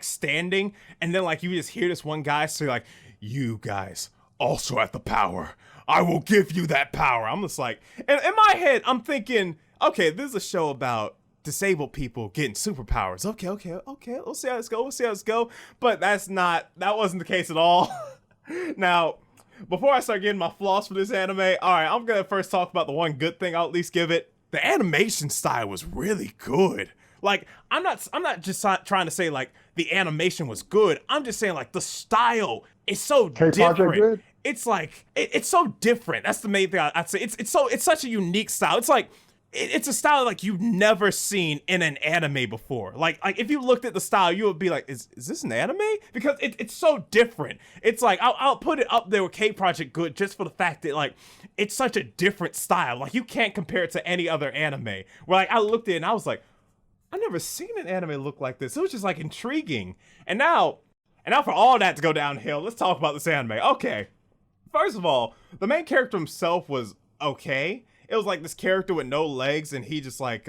standing, and then like you just hear this one guy say like, "You guys also have the power. I will give you that power." I'm just like, and in my head, I'm thinking, okay, this is a show about disabled people getting superpowers. Okay. We'll see how this go. But that wasn't the case at all. Now, before I start getting my flaws for this anime, all right, I'm gonna first talk about the one good thing I'll at least give it. The animation style was really good. Like, I'm not just trying to say like the animation was good. I'm just saying like the style is so different. Good? It's like it's so different. That's the main thing I'd say. It's such a unique style. It's like it's a style like you've never seen in an anime before. Like if you looked at the style, you would be like, is this an anime? Because it's so different. It's like I'll put it up there with K Project Good just for the fact that like it's such a different style. Like you can't compare it to any other anime. Where like I looked at it and I was like, I've never seen an anime look like this. It was just like intriguing. And now for all that to go downhill, let's talk about this anime. Okay. First of all, the main character himself was okay. It was like this character with no legs, and he just like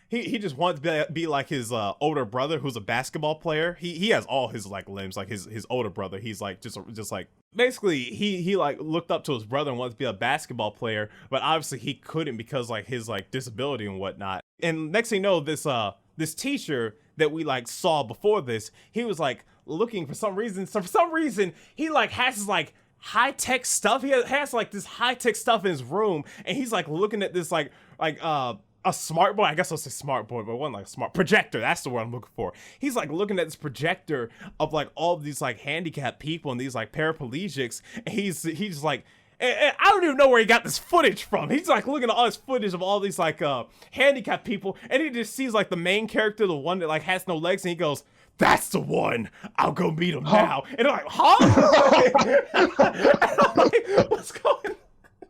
he just wants to be like his older brother who's a basketball player. He has all his like limbs, like his older brother. He's like just like basically he like looked up to his brother and wanted to be a basketball player, but obviously he couldn't because like his like disability and whatnot. And next thing you know, this teacher that we like saw before this, he was like looking for some reason. So for some reason, he like has his like high-tech stuff. He has like this high-tech stuff in his room, and he's like looking at this like a smart board. I guess I'll say smart board, but it wasn't like a smart projector. That's the word I'm looking for. He's like looking at this projector of like all of these like handicapped people and these like paraplegics, and he's like, and I don't even know where he got this footage from. He's like looking at all this footage of all these like handicapped people, and he just sees like the main character, the one that like has no legs, and he goes, "That's the one. I'll go meet him now." And I'm like, huh? And I'm like, what's going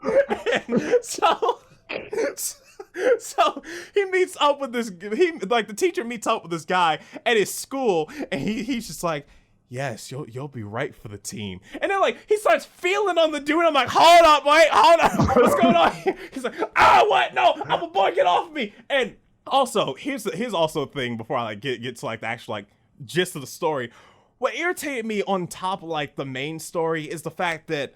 on? And so he meets up with this, the teacher meets up with this guy at his school, and he's just like, "Yes, you'll be right for the team." And then like he starts feeling on the dude, and I'm like, hold up, what's going on here? He's like, what? No, I'm a boy, get off me. And also, here's also a thing before I like get to like the actual like gist of the story. What irritated me on top of like the main story is the fact that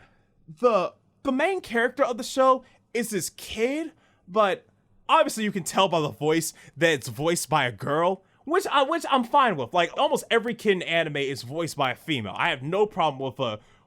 the main character of the show is this kid, but obviously you can tell by the voice that it's voiced by a girl, which I'm fine with. Like almost every kid in anime is voiced by a female. I have no problem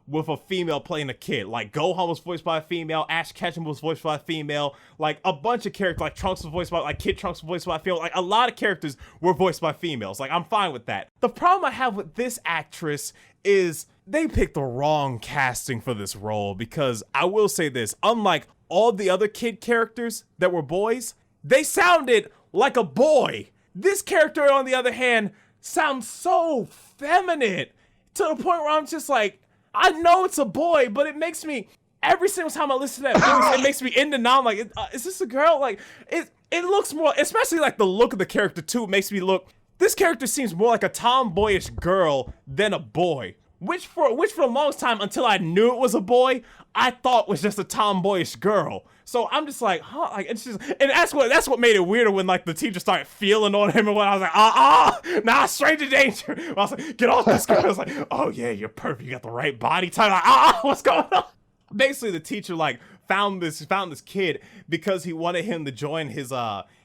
with a female playing a kid. Like Gohan was voiced by a female, Ash Ketchum was voiced by a female, like a bunch of characters, like Trunks was voiced by, like Kid Trunks was voiced by a female, like a lot of characters were voiced by females. Like I'm fine with that. The problem I have with this actress is they picked the wrong casting for this role, because I will say this, unlike all the other kid characters that were boys, they sounded like a boy. This character, on the other hand, sounds so feminine to the point where I'm just like, I know it's a boy, but it makes me, every single time I listen to that voice, it makes me in the now. I'm like, is this a girl? Like, it looks more, especially like the look of the character too, makes me look, this character seems more like a tomboyish girl than a boy. Which for the longest time, until I knew it was a boy, I thought was just a tomboyish girl. So I'm just like, huh? Like it's just, and that's what made it weirder when like the teacher started feeling on him and when I was like, nah, stranger danger. I was like, get off this girl. I was like, oh yeah, you're perfect. You got the right body type. Like, what's going on? Basically, the teacher like found this kid because he wanted him to join his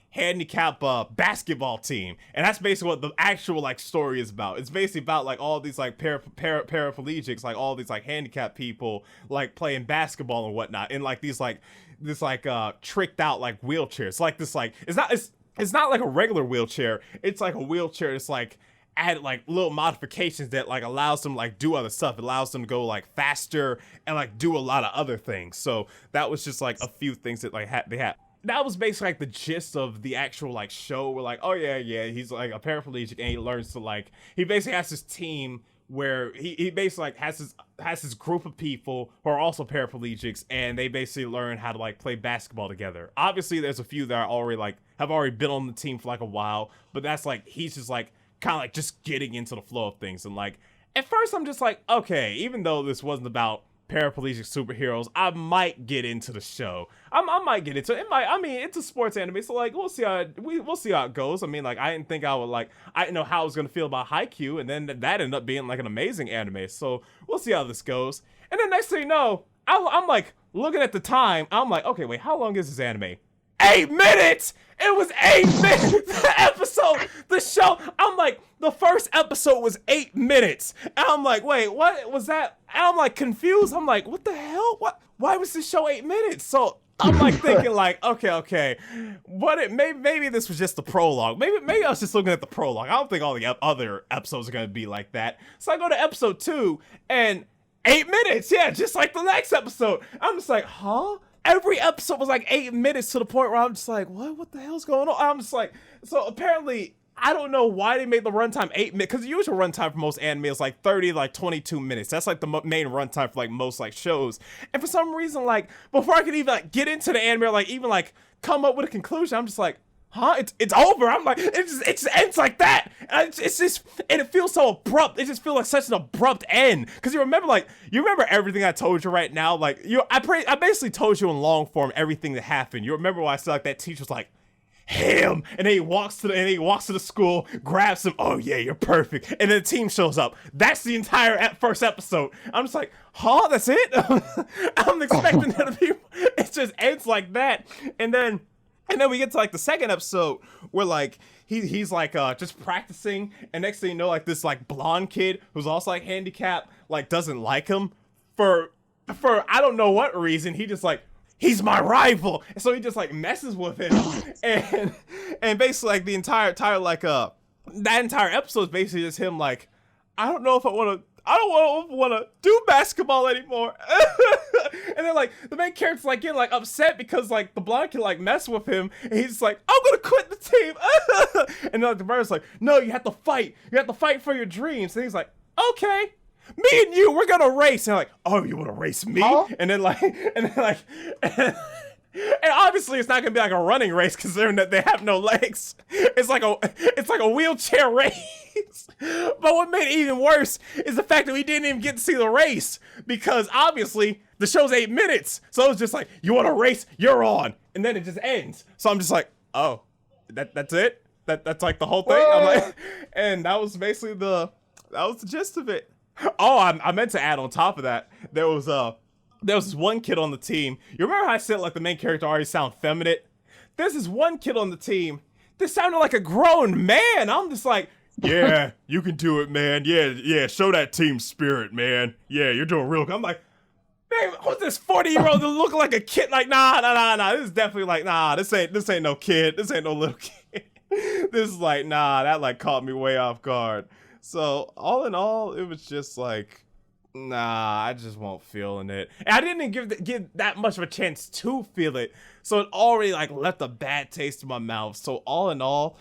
handicap basketball team, and that's basically what the actual like story is about. It's basically about like all these like paraplegics, like all these like handicapped people like playing basketball and whatnot in like these like this like tricked out like wheelchairs. Like this like it's not like a regular wheelchair. It's like a wheelchair that's like added like little modifications that like allows them like do other stuff. It allows them to go like faster and like do a lot of other things. So that was just like a few things that like they had. That was basically like the gist of the actual like show. We're like, oh yeah, he's like a paraplegic and he learns to like, he basically has this team where he basically like has this group of people who are also paraplegics, and they basically learn how to like play basketball together. Obviously there's a few that are already like have already been on the team for like a while, but that's like he's just like kind of like just getting into the flow of things. And like at first I'm just like, okay, even though this wasn't about paraplegic superheroes, I might get into the show. I might get into it. I mean, it's a sports anime, so like we'll see how it goes. I mean, like I didn't think I didn't know how I was gonna feel about Haikyuu, and then that ended up being like an amazing anime. So we'll see how this goes. And then next thing you know, I'm like looking at the time. I'm like, okay, wait, how long is this anime? 8 minutes. It was 8 minutes. The episode, the show. I'm like, the first episode was 8 minutes. And I'm like, wait, what was that? And I'm like confused. I'm like, what the hell? What? Why was this show 8 minutes? So I'm like thinking like, okay. Maybe this was just the prologue. Maybe I was just looking at the prologue. I don't think all the other episodes are gonna be like that. So I go to episode 2 and 8 minutes. Yeah, just like the next episode. I'm just like, huh? Every episode was like 8 minutes to the point where I'm just like, what the hell's going on? I'm just like, so apparently, I don't know why they made the runtime 8 minutes, because the usual runtime for most anime is like 30, like 22 minutes. That's like the main runtime for like most like shows. And for some reason, like before I could even like get into the anime or like even like come up with a conclusion, I'm just like, huh? It's over. I'm like, it just ends like that. And it's just, and it feels so abrupt. It just feels like such an abrupt end. Because you remember everything I told you right now. Like I basically told you in long form everything that happened. You remember when I said like that teacher's like, him, and then he walks to the school, grabs him. Oh yeah, you're perfect. And then the team shows up. That's the entire first episode. I'm just like, huh? That's it? I'm expecting that to be. It just ends like that, and then we get to like the second episode where like he's like just practicing, and next thing you know, like this like blonde kid who's also like handicapped like doesn't like him for I don't know what reason. He just like, he's my rival, and so he just like messes with him, and basically like the entire like that entire episode is basically just him like, I don't know if I want to do basketball anymore. And then like the main character's like getting like upset because like the blonde kid like mess with him, and he's like, I'm gonna quit the team. And then like the brother's like, no, you have to fight for your dreams. And he's like, okay, me and you, we're gonna race. And like, oh, you wanna race me? Huh? And then and obviously it's not gonna be like a running race because they have no legs. It's like a wheelchair race. But what made it even worse is the fact that we didn't even get to see the race, because obviously the show's 8 minutes. So it's just like, you want to race? You're on. And then it just ends. So I'm just like, oh, that's it? That's like the whole thing? I'm like, and that was basically the gist of it. Oh, I meant to add on top of that, there was this one kid on the team. You remember how I said like the main character already sound feminine? There's this one kid on the team that sounded like a grown man. I'm just like, yeah, you can do it, man. Yeah, show that team spirit, man. Yeah, you're doing real good. I'm like, man, who's this 40-year-old that look like a kid? Like, nah. This is definitely like, nah, this ain't no kid. This ain't no little kid. This is like, nah, that like caught me way off guard. So all in all, it was just like, nah, I just won't feeling it. And I didn't give that much of a chance to feel it, so it already like left a bad taste in my mouth. So all in all,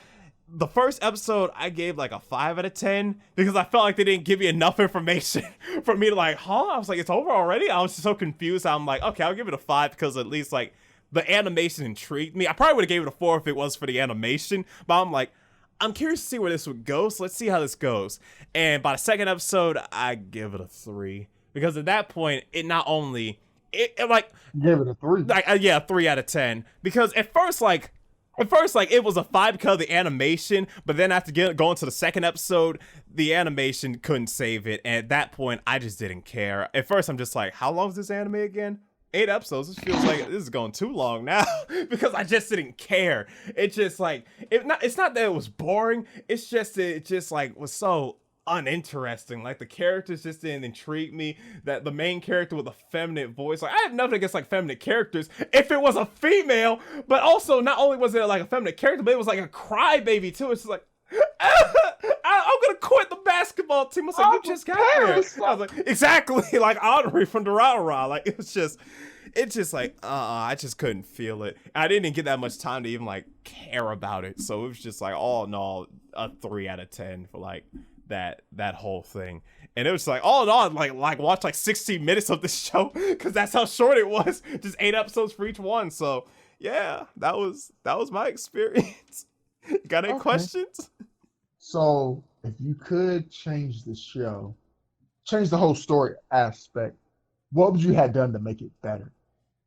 the first episode I gave like a 5 out of 10 because I felt like they didn't give me enough information for me to like, huh? I was like, it's over already? I was just so confused. I'm like, okay, I'll give it a 5 because at least like the animation intrigued me. I probably would have gave it a 4 if it was for the animation, but I'm like, I'm curious to see where this would go, so let's see how this goes. And by the second episode, I give it a 3 because at that point, it not only it like, you gave it a 3, like yeah, 3 out of 10 because at first it was a 5 because of the animation, but then after going to the second episode, the animation couldn't save it, and at that point, I just didn't care. At first, I'm just like, how long is this anime again? 8 episodes. This feels like this is going too long now because I just didn't care. It's just like, it's not that it was boring. It's just it just like was so uninteresting. Like the characters just didn't intrigue me. That the main character with a feminine voice, like I have nothing against like feminine characters if it was a female, but also not only was it like a feminine character, but it was like a crybaby too. It's just like, I'm gonna quit the basketball team. I was like, you just got there. I was like, exactly, like Audrey from Dorohedoro. Like it's just like, I just couldn't feel it. I didn't even get that much time to even like care about it. So it was just like, all in all, a 3 out of 10 for like that whole thing. And it was like, all in all, like watch like 16 minutes of this show because that's how short it was. Just 8 episodes for each one. So yeah, that was my experience. You got any questions? So if you could change the show, change the whole story aspect, what would you have done to make it better?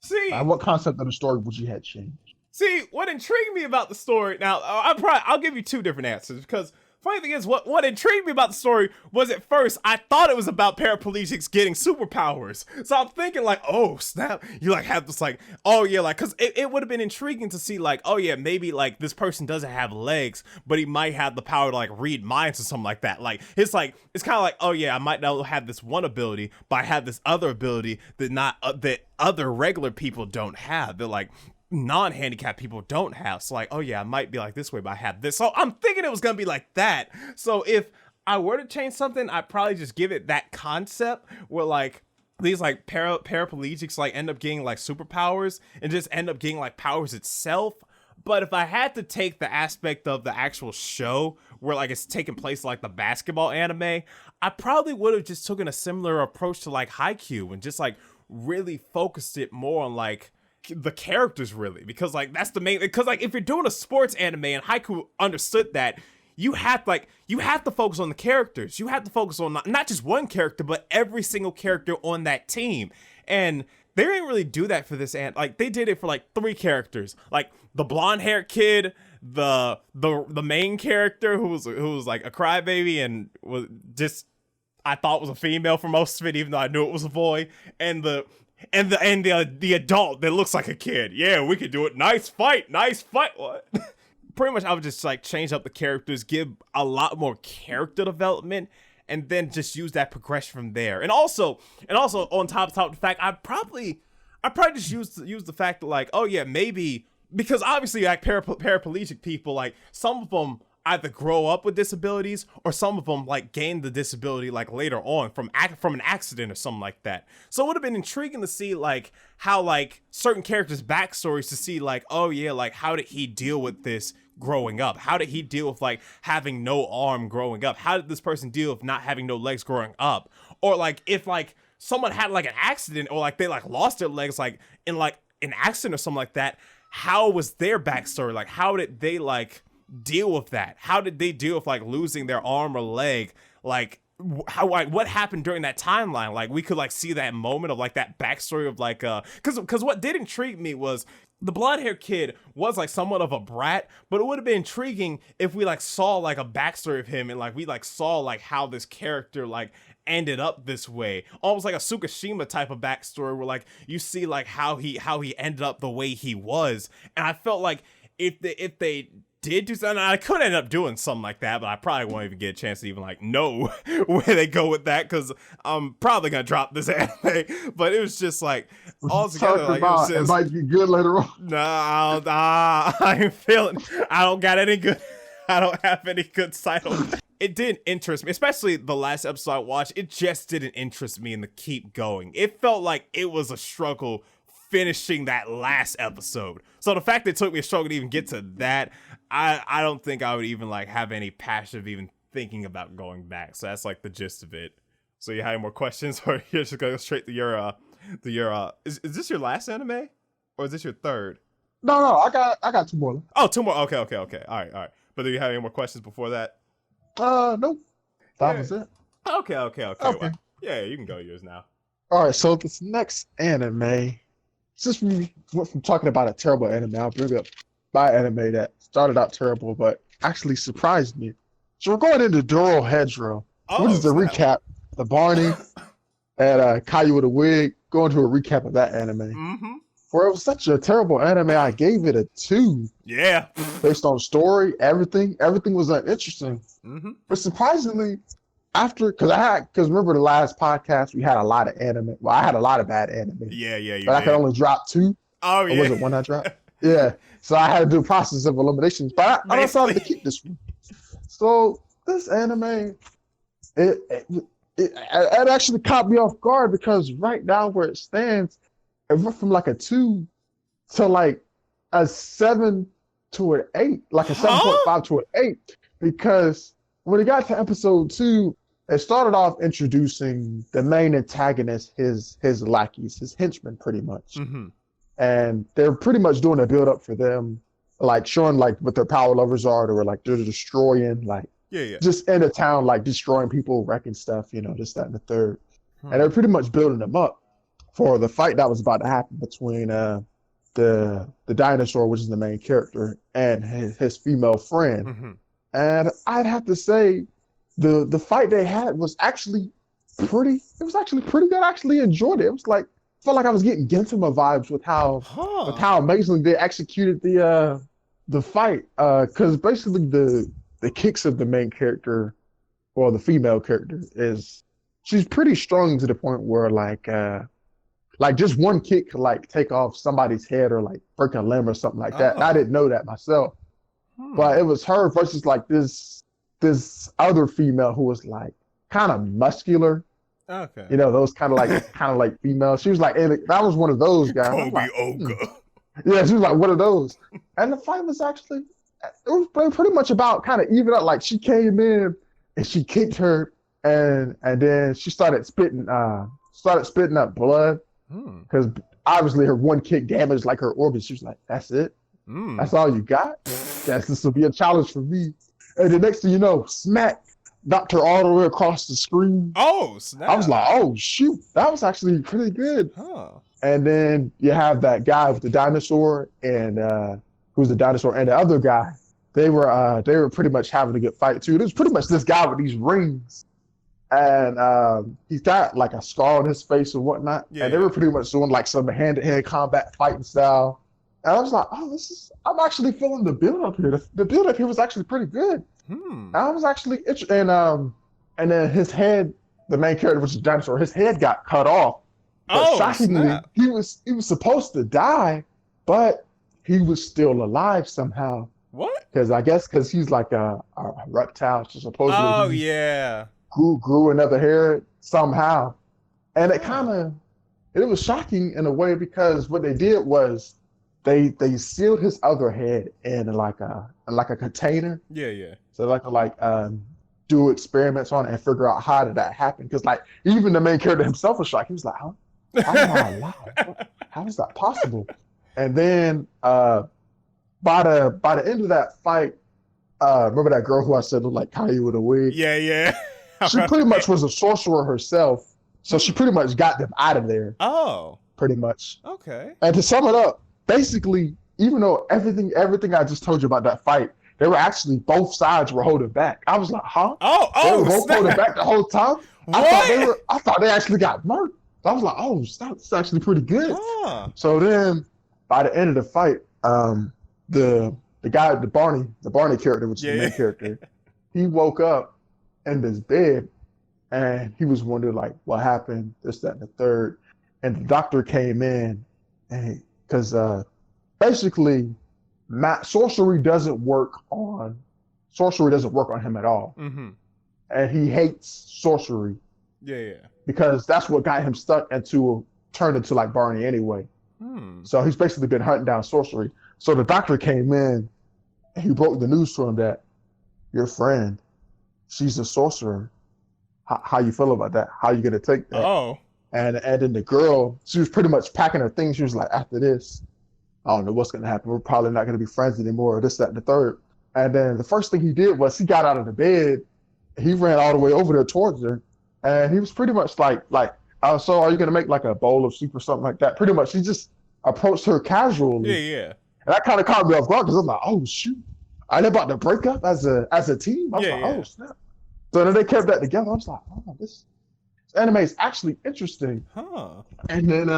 See, what concept of the story would you have changed? See, what intrigued me about the story, now I'll give you 2 different answers because funny thing is, what intrigued me about the story was at first I thought it was about paraplegics getting superpowers. So I'm thinking like, oh snap, you like have this like, oh yeah, like because it would have been intriguing to see like, oh yeah, maybe like this person doesn't have legs, but he might have the power to like read minds or something like that. Like it's kind of like, oh yeah, I might not have this one ability, but I have this other ability that other regular people don't have. They're like non-handicapped people don't have. So like, oh yeah, I might be like this way, but I have this. So I'm thinking it was gonna be like that. So if I were to change something, I'd probably just give it that concept where like these like paraplegics like end up getting like superpowers and just end up getting like powers itself. But if I had to take the aspect of the actual show where like it's taking place like the basketball anime, I probably would have just taken a similar approach to like Haikyuu and just like really focused it more on like the characters, really, because like that's the main, because like if you're doing a sports anime and Haikyuu understood that, you have to focus on the characters. You have to focus on not just one character, but every single character on that team. And they didn't really do that for this, and like they did it for like 3 characters, like the blonde haired kid, the main character who was like a crybaby and was just, I thought was a female for most of it, even though I knew it was a boy, and the adult that looks like a kid. Yeah, we could do it. Nice fight. What? Pretty much I would just like change up the characters, give a lot more character development, and then just use that progression from there. And also on top of the fact, I probably just use the fact that like, oh yeah, maybe because obviously like paraplegic people, like some of them either grow up with disabilities or some of them like gain the disability like later on from an accident or something like that. So it would have been intriguing to see like how like certain characters' backstories, to see like, oh yeah, like how did he deal with this growing up? How did he deal with like having no arm growing up? How did this person deal with not having no legs growing up? Or like if like someone had like an accident or like they like lost their legs like in like an accident or something like that, how was their backstory? Like how did they like deal with that? How did they deal with like losing their arm or leg? Like how, like what happened during that timeline? Like we could like see that moment of like that backstory of like because what did intrigue me was the blonde haired kid was like somewhat of a brat, but it would have been intriguing if we like saw like a backstory of him and like we like saw like how this character like ended up this way, almost like a Tsukishima type of backstory where like you see like how he ended up the way he was. And I felt like if they did do something, I could end up doing something like that, but I probably won't even get a chance to even like know where they go with that, because I'm probably gonna drop this anime. But it was just like all together, like it might be good later on. Nah, I ain't feeling. I don't got any good. I don't have any good sight on it. It didn't interest me, especially the last episode I watched. It just didn't interest me in the keep going. It felt like it was a struggle finishing that last episode. So the fact that it took me a struggle to even get to that, I don't think I would even like have any passion of even thinking about going back. So that's like the gist of it. So you have any more questions, or you're just gonna go straight to your is this your last anime, or is this your third? No, I got 2 more. Oh, 2 more. Okay. All right. But do you have any more questions before that? Nope. That was it. Okay. Well, yeah, you can go yours now. All right, so this next anime, since we went from talking about a terrible anime, I'll bring up my anime that started out terrible, but actually surprised me. So we're going into Dorohedoro, which is a recap. The Barney and Caillou with a wig, going to a recap of that anime. Mm-hmm. For it was such a terrible anime, I gave it a 2. Yeah. Based on story, everything was uninteresting. Mm-hmm. But surprisingly, because remember the last podcast, we had a lot of anime. Well, I had a lot of bad anime. Yeah. But I could only drop 2. Oh, yeah. Or was it 1 I dropped? Yeah. So I had to do a process of eliminations. But I decided to keep this one. So this anime, it actually caught me off guard, because right now where it stands, it went from like a 2 to like a 7 to an 8, like a 7.5 to an 8. Because when it got to episode 2, it started off introducing the main antagonist, his lackeys, his henchmen, pretty much. Mm-hmm. And they're pretty much doing a build up for them, like showing like what their power levels are. They were like, they're destroying, like just in the town, like destroying people, wrecking stuff, this, that, and the third. And they're pretty much building them up for the fight that was about to happen between the dinosaur, which is the main character, and his female friend. Mm-hmm. And I'd have to say the fight they had was actually pretty good. I actually enjoyed it. It was like felt like I was getting Gintama vibes with how amazingly they executed the fight. Because basically the kicks of the main character or the female character is she's pretty strong to the point where like just one kick could like take off somebody's head or like break a limb or something like that. And I didn't know that myself. But it was her versus like this other female who was like kind of muscular. Okay. You know, those kind of like female. She was like, that was one of those guys. Kobe like, Oka. Yeah, she was like one of those. And the fight was actually, it was pretty much about kind of even up. Like she came in and she kicked her, and then she started spitting up blood because obviously her one kick damaged like her organs. She was like, "That's it. That's all you got? Yes, this will be a challenge for me." And the next thing you know, smack knocked her all the way across the screen. Oh, snap. I was like, "Oh shoot, that was actually pretty good." And then you have that guy with the dinosaur, and who's the dinosaur, and the other guy. They were pretty much having a good fight too. It was pretty much this guy with these rings, and he's got like a scar on his face and whatnot. Yeah, and they were pretty much doing like some hand-to-hand combat fighting style. And I was like, "Oh, I'm actually feeling the build up here. The build up here was actually pretty good." I was actually and then his head, the main character, which is the dinosaur, his head got cut off. But shockingly, snap. He was supposed to die, but he was still alive somehow. What? Because he's like a reptile, so supposedly. Oh yeah. Grew another hair somehow, and it was shocking in a way because what they did was they sealed his other head in like a container. Yeah. So do experiments on it and figure out how did that happen, because like even the main character himself was shocked. He was like, "Huh? How am I alive? How is that possible?" And then by the end of that fight, remember that girl who I said looked like Caillou with a wig? Yeah. She pretty much was a sorcerer herself, so she pretty much got them out of there. Oh. Pretty much. Okay. And to sum it up, basically, even though everything I just told you about that fight, they were actually, both sides were holding back. I was like, huh? They were both holding back the whole time? What? I thought they actually got murked. I was like, oh, that's actually pretty good. So then, by the end of the fight, the guy, the Barney character, which is the main character, he woke up in this bed, and he was wondering like what happened, this, that, and the third. And the doctor came in, and because basically, sorcery doesn't work on him at all, and he hates sorcery. Yeah. Because that's what got him turned into like Barney anyway. So he's basically been hunting down sorcery. So the doctor came in, and he broke the news to him that your friend, she's a sorcerer. How you feel about that? How you gonna take that? Oh. And then the girl, she was pretty much packing her things. She was like, after this, I don't know what's gonna happen. We're probably not gonna be friends anymore, or this, that, and the third. And then the first thing he did was he got out of the bed, he ran all the way over there towards her, and he was pretty much like, so are you gonna make like a bowl of soup or something like that? Pretty much, he just approached her casually. Yeah. And that kind of caught me off guard because I'm like, oh shoot, are they about to break up as a team? I was like, oh snap. So then they kept that together. I was like, oh, this anime is actually interesting. And then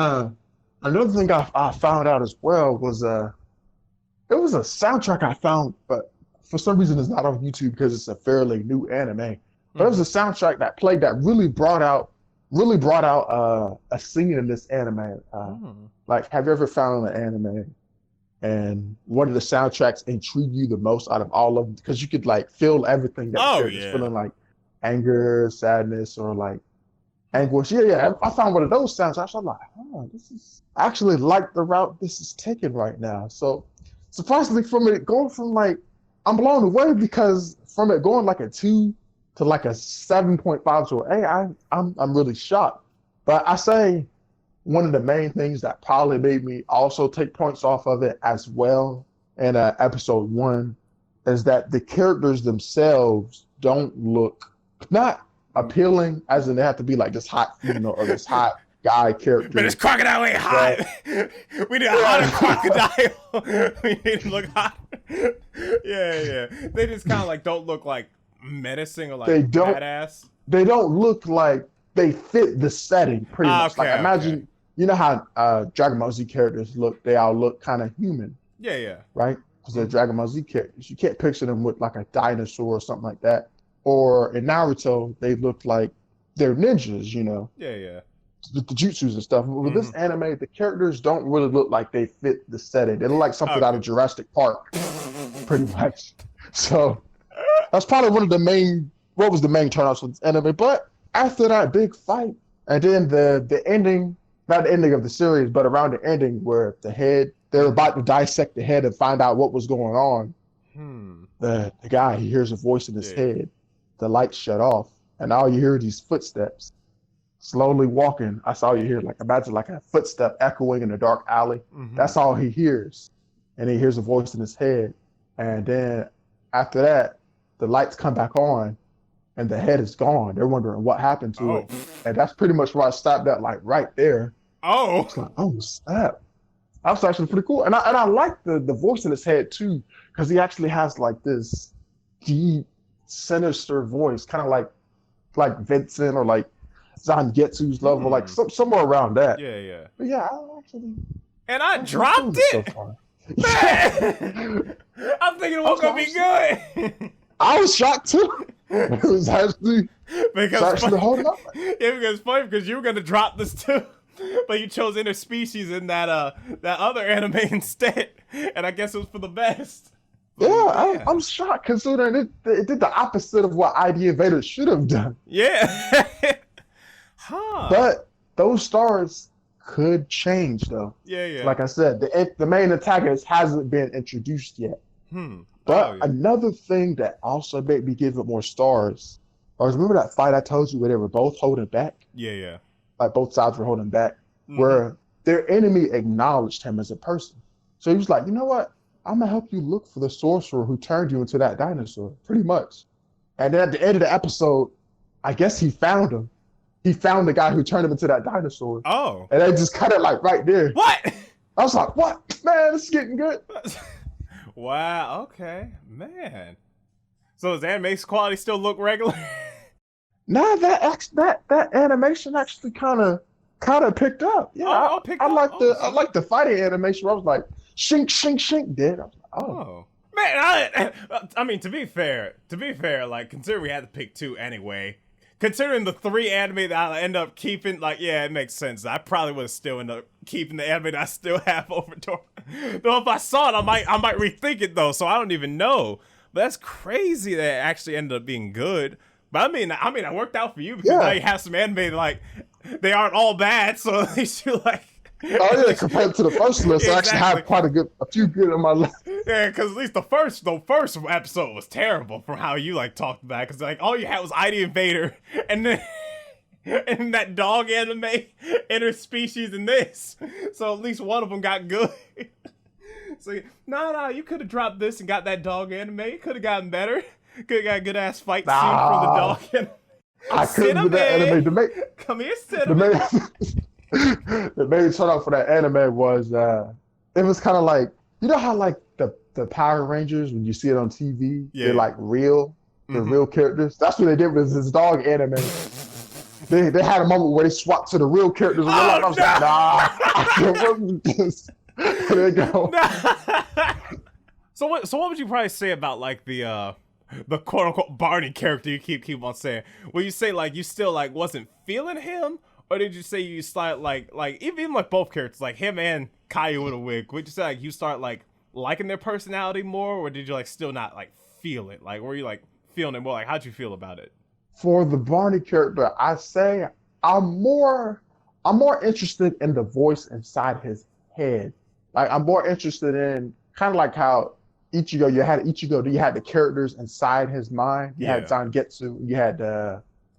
another thing I found out as well was it was a soundtrack I found, but for some reason it's not on YouTube because it's a fairly new anime. But it was a soundtrack that played that really brought out a scene in this anime. Like, have you ever found an anime and one of the soundtracks intrigued you the most out of all of them? Because you could like feel everything that the character's feeling, like anger, sadness, or like anguish. Yeah. I found one of those soundtracks. I'm like, oh, I actually like the route this is taking right now. So surprisingly, from it going from like, I'm blown away because from it going like a 2 to like a 7.5 to an 8, I'm really shocked. But I say one of the main things that probably made me also take points off of it as well in episode 1 is that the characters themselves don't look not appealing, as in they have to be like this hot female or this hot guy character. But this crocodile ain't hot. We need a hotter crocodile. We need him to look hot. Yeah. They just kind of like don't look like menacing or like They don't. badass. They don't look like they fit the setting pretty much. Okay, Like imagine, you know how Dragon Ball Z characters look. They all look kind of human. Yeah. Right? Because they're Dragon Ball Z characters. You can't picture them with like a dinosaur or something like that. Or in Naruto, they look like they're ninjas, you know? Yeah. The jutsus and stuff. But with this anime, the characters don't really look like they fit the setting. They look like something out of Jurassic Park, pretty much. So that's probably one of the main, what was the main turn-offs with this anime. But after that big fight, and then the ending, not the ending of the series, but around the ending where they're about to dissect the head and find out what was going on. The guy, he hears a voice in his head. The lights shut off, and all you hear are these footsteps slowly walking. That's all you hear. Like imagine like a footstep echoing in a dark alley. That's all he hears, and he hears a voice in his head. And then after that, the lights come back on, and the head is gone. They're wondering what happened to it, and that's pretty much where I stopped at. Like right there. It's like, oh snap! That was actually pretty cool, and I like the voice in his head too, because he actually has like this deep, sinister voice, kind of like Vincent or like Zangetsu's level, like somewhere around that. Yeah. But yeah, I actually. And I dropped it. So far. Man, I'm thinking it was gonna be good. I was shocked too. It was actually holding up. Yeah, because it's funny because you were gonna drop this too. But you chose interspecies in that other anime instead, and I guess it was for the best. Yeah, I'm shocked considering it did the opposite of what ID Invader should have done. Yeah. But those stars could change though. Yeah. Like I said, the main antagonist hasn't been introduced yet. But another thing that also made me give it more stars, or remember that fight I told you where they were both holding back? Yeah. Like both sides were holding back, where their enemy acknowledged him as a person. So he was like, you know what? I'm gonna help you look for the sorcerer who turned you into that dinosaur, pretty much. And then at the end of the episode, I guess he found him. He found the guy who turned him into that dinosaur. And they just cut it like right there. What? I was like, what? Man, this is getting good. Wow, okay. Man. So does animation quality still look regular? Nah, that animation actually kind of picked up. Yeah, I like the fighting animation where I was like, shink, shink, shink, dead. I was like, Man, I mean, to be fair, like, considering we had to pick two anyway, considering the three anime that I end up keeping, like, yeah, it makes sense. I probably would have still ended up keeping the anime that I still have over Dorohedoro. Though if I saw it, I might rethink it, though, so I don't even know. But that's crazy that it actually ended up being good. But I mean, it worked out for you because now you have some anime, like, they aren't all bad, so at least you like... Oh yeah, compared to the first list, I actually have a few good on my list. Yeah, because at least the first episode was terrible from how you like talked about it. Because like all you had was ID Invader, and then and that dog anime, interspecies, and this. So at least one of them got good. So no, you could have dropped this and got that dog anime. It could have gotten better. Could have got a good ass fight scene from the dog anime. I couldn't do that anime. Come here, Cinnamon. The main turn off for that anime was it was kind of like, you know how like the Power Rangers, when you see it on TV, they're like real, they're real characters. That's what they did with this dog anime. They had a moment where they swapped to the real characters. And I was like, nah, I can't work with this. There you go. So what would you probably say about like the quote unquote Barney character you keep on saying? Will you say like you still like wasn't feeling him? Or did you say you start like even like both characters, like him and Caillou with a wig? Would you say like you start like liking their personality more, or did you like still not like feel it? Like were you like feeling it more? Like how'd you feel about it? For the Barney character, I say I'm more interested in the voice inside his head. Like I'm more interested in kind of like how Ichigo, you had the characters inside his mind. You had Zangetsu, you had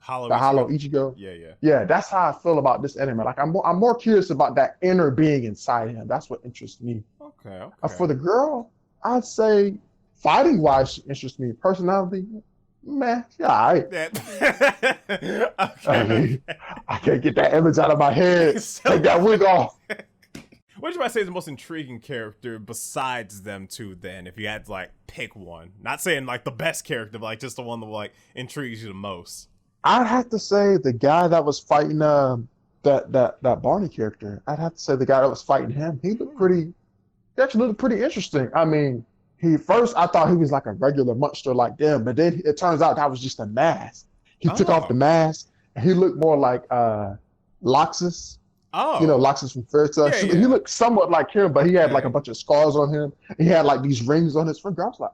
Hollow Ichigo. Yeah, that's how I feel about this anime. Like I'm more curious about that inner being inside him. That's what interests me. Okay. For the girl, I'd say fighting wise, she interests me. Personality, man, yeah, all right. I can't get that image out of my head. Take that wig off. What should I say is the most intriguing character besides them two then, if you had to like pick one? Not saying like the best character, but like just the one that like intrigues you the most. I'd have to say the guy that was fighting that Barney character. I'd have to say the guy that was fighting him. He actually looked pretty interesting. I mean, I thought he was like a regular monster like them, but then it turns out that was just a mask. He took off the mask and he looked more like Loxus. Oh. You know, Loxus from Fairy Tail. Yeah. He looked somewhat like him, but he had like a bunch of scars on him. He had like these rings on his finger. I was like,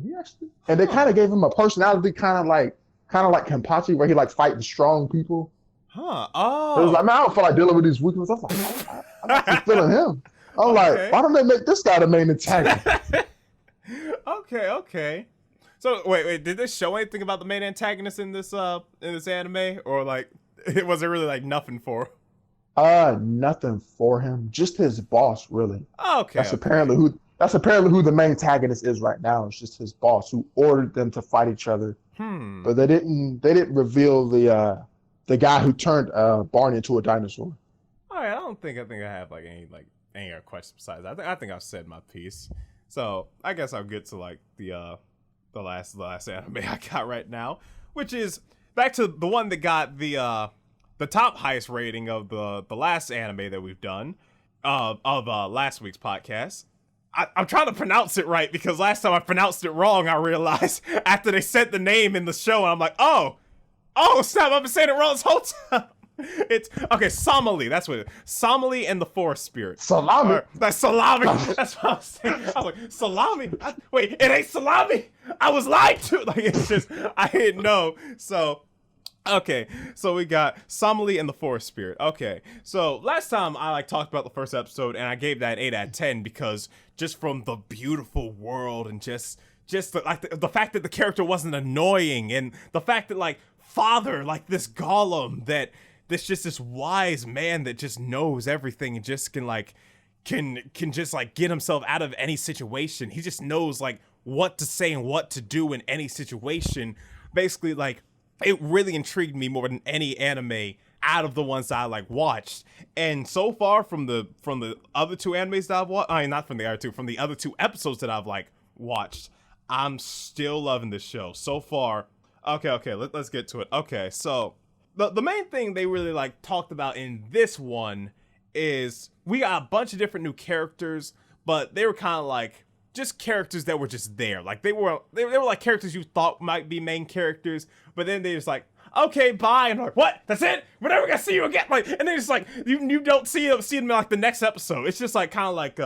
he actually. And they kind of gave him a personality, kind of like Kenpachi, where he like fighting strong people. Huh. Oh. It was like, man, I don't feel like dealing with these weaknesses. I was like, I'm not feeling him. I'm like, why don't they make this guy the main antagonist? Okay. So wait, did this show anything about the main antagonist in this anime, or like was it really like nothing for? Nothing for him. Just his boss, really. Okay. That's apparently who the main antagonist is right now. It's just his boss who ordered them to fight each other. But they didn't reveal the guy who turned Barney into a dinosaur. All right, I think I have like any other questions besides that. I think I've said my piece. So I guess I'll get to like the last anime I got right now, which is back to the one that got the top highest rating of the last anime that we've done of last week's podcast. I'm trying to pronounce it right because last time I pronounced it wrong, I realized after they said the name in the show, and I'm like, oh snap, I've been saying it wrong this whole time. It's Somali. That's what it is. Somali and the Forest Spirit. Salami. That's salami. That's what I was saying. I was like, salami? Wait, it ain't salami. I was lied to. Like, it's just, I didn't know. So, okay. So we got Somali and the Forest Spirit. Okay. So last time I like talked about the first episode and I gave that 8 out of 10 because just from the beautiful world and just the fact that the character wasn't annoying and the fact that like father, like this golem that this wise man that just knows everything and just can just like get himself out of any situation. He just knows like what to say and what to do in any situation. Basically, like it really intrigued me more than any anime out of the ones that I like watched. And so far from the other two animes that I've watched, not from the other two, from the other two episodes that I've like watched, I'm still loving this show so far. Okay, let's get to it. Okay, so the main thing they really like talked about in this one is we got a bunch of different new characters, but they were kind of like just characters that were just there. Like they were like characters you thought might be main characters, but then they just like, okay, bye, and I'm like, what? That's it? We're never gonna see you again. Like, and they just like you don't see them in like the next episode. It's just like kind of like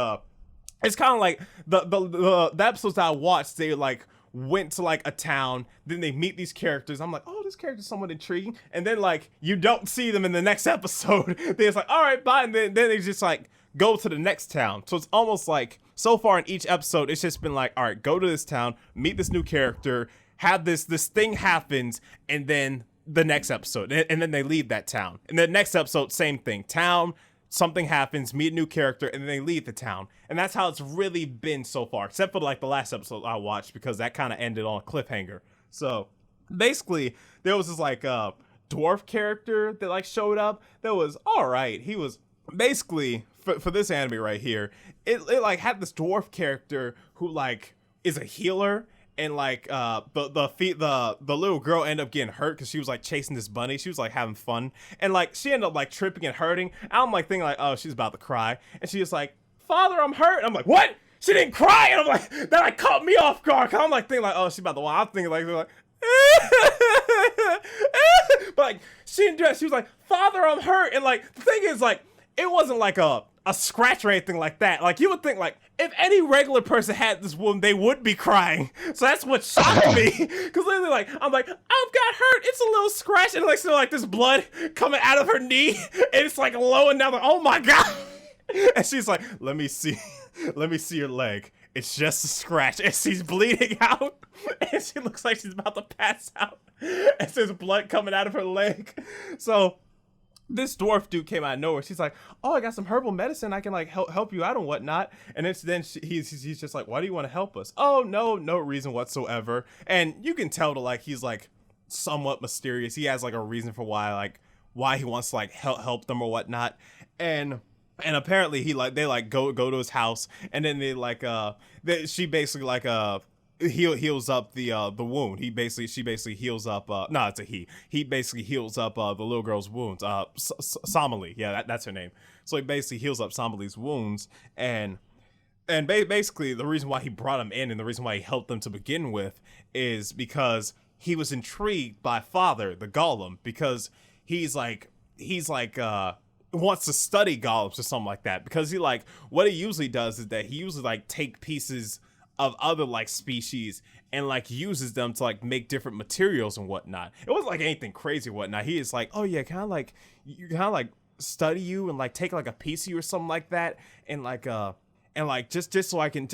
it's kind of like the episodes that I watched. They like went to like a town, then they meet these characters. I'm like, oh, this character's somewhat intriguing, and then like you don't see them in the next episode. They're just like, all right, bye, and then they just like go to the next town. So it's almost like so far in each episode, it's just been like, all right, go to this town, meet this new character, have this thing happens, and then the next episode, and then they leave that town. And the next episode, same thing, town, something happens, meet a new character, and then they leave the town. And that's how it's really been so far, except for like the last episode I watched, because that kind of ended on a cliffhanger. So basically, there was this like dwarf character that like showed up that was all right. He was basically for this anime right here, it like had this dwarf character who like is a healer. And like the little girl ended up getting hurt because she was like chasing this bunny. She was like having fun, and like she ended up like tripping and hurting. I'm like thinking like, oh, she's about to cry, and she was like, "Father, I'm hurt." And I'm like, "What? She didn't cry?" And I'm like, that like caught me off guard. Cause I'm like thinking like, oh, she's about to. I'm thinking like they're like, but like she didn't do that. She was like, "Father, I'm hurt." And like the thing is like it wasn't like a scratch or anything like that. Like you would think like if any regular person had this wound, they would be crying. So that's what shocked me. Cause literally like, I'm like, I've got hurt. It's a little scratch. And like, so like this blood coming out of her knee. And it's like low and down like, oh my God. And she's like, let me see your leg. It's just a scratch. And she's bleeding out. And she looks like she's about to pass out. And there's blood coming out of her leg. So this dwarf dude came out of nowhere. She's like, oh, I got some herbal medicine. I can like help you out and whatnot. And he's just like, why do you want to help us? Oh, no reason whatsoever. And you can tell he's like somewhat mysterious. He has like a reason for why he wants to like help them or whatnot. And And apparently they like go to his house, and then she basically like heals up the wound. She basically heals up no, it's a he basically heals up the little girl's wounds. Somali, yeah, that's her name. So he basically heals up Somali's wounds, and basically the reason why he brought him in and the reason why he helped them to begin with is because he was intrigued by Father the Golem, because he's like wants to study golems or something like that, because he like what he usually does is that he usually like take pieces of other like species and like uses them to like make different materials and whatnot. It wasn't like anything crazy or whatnot. He is like, oh yeah, kind of like study you and like take like a piece of you or something like that, and just so I can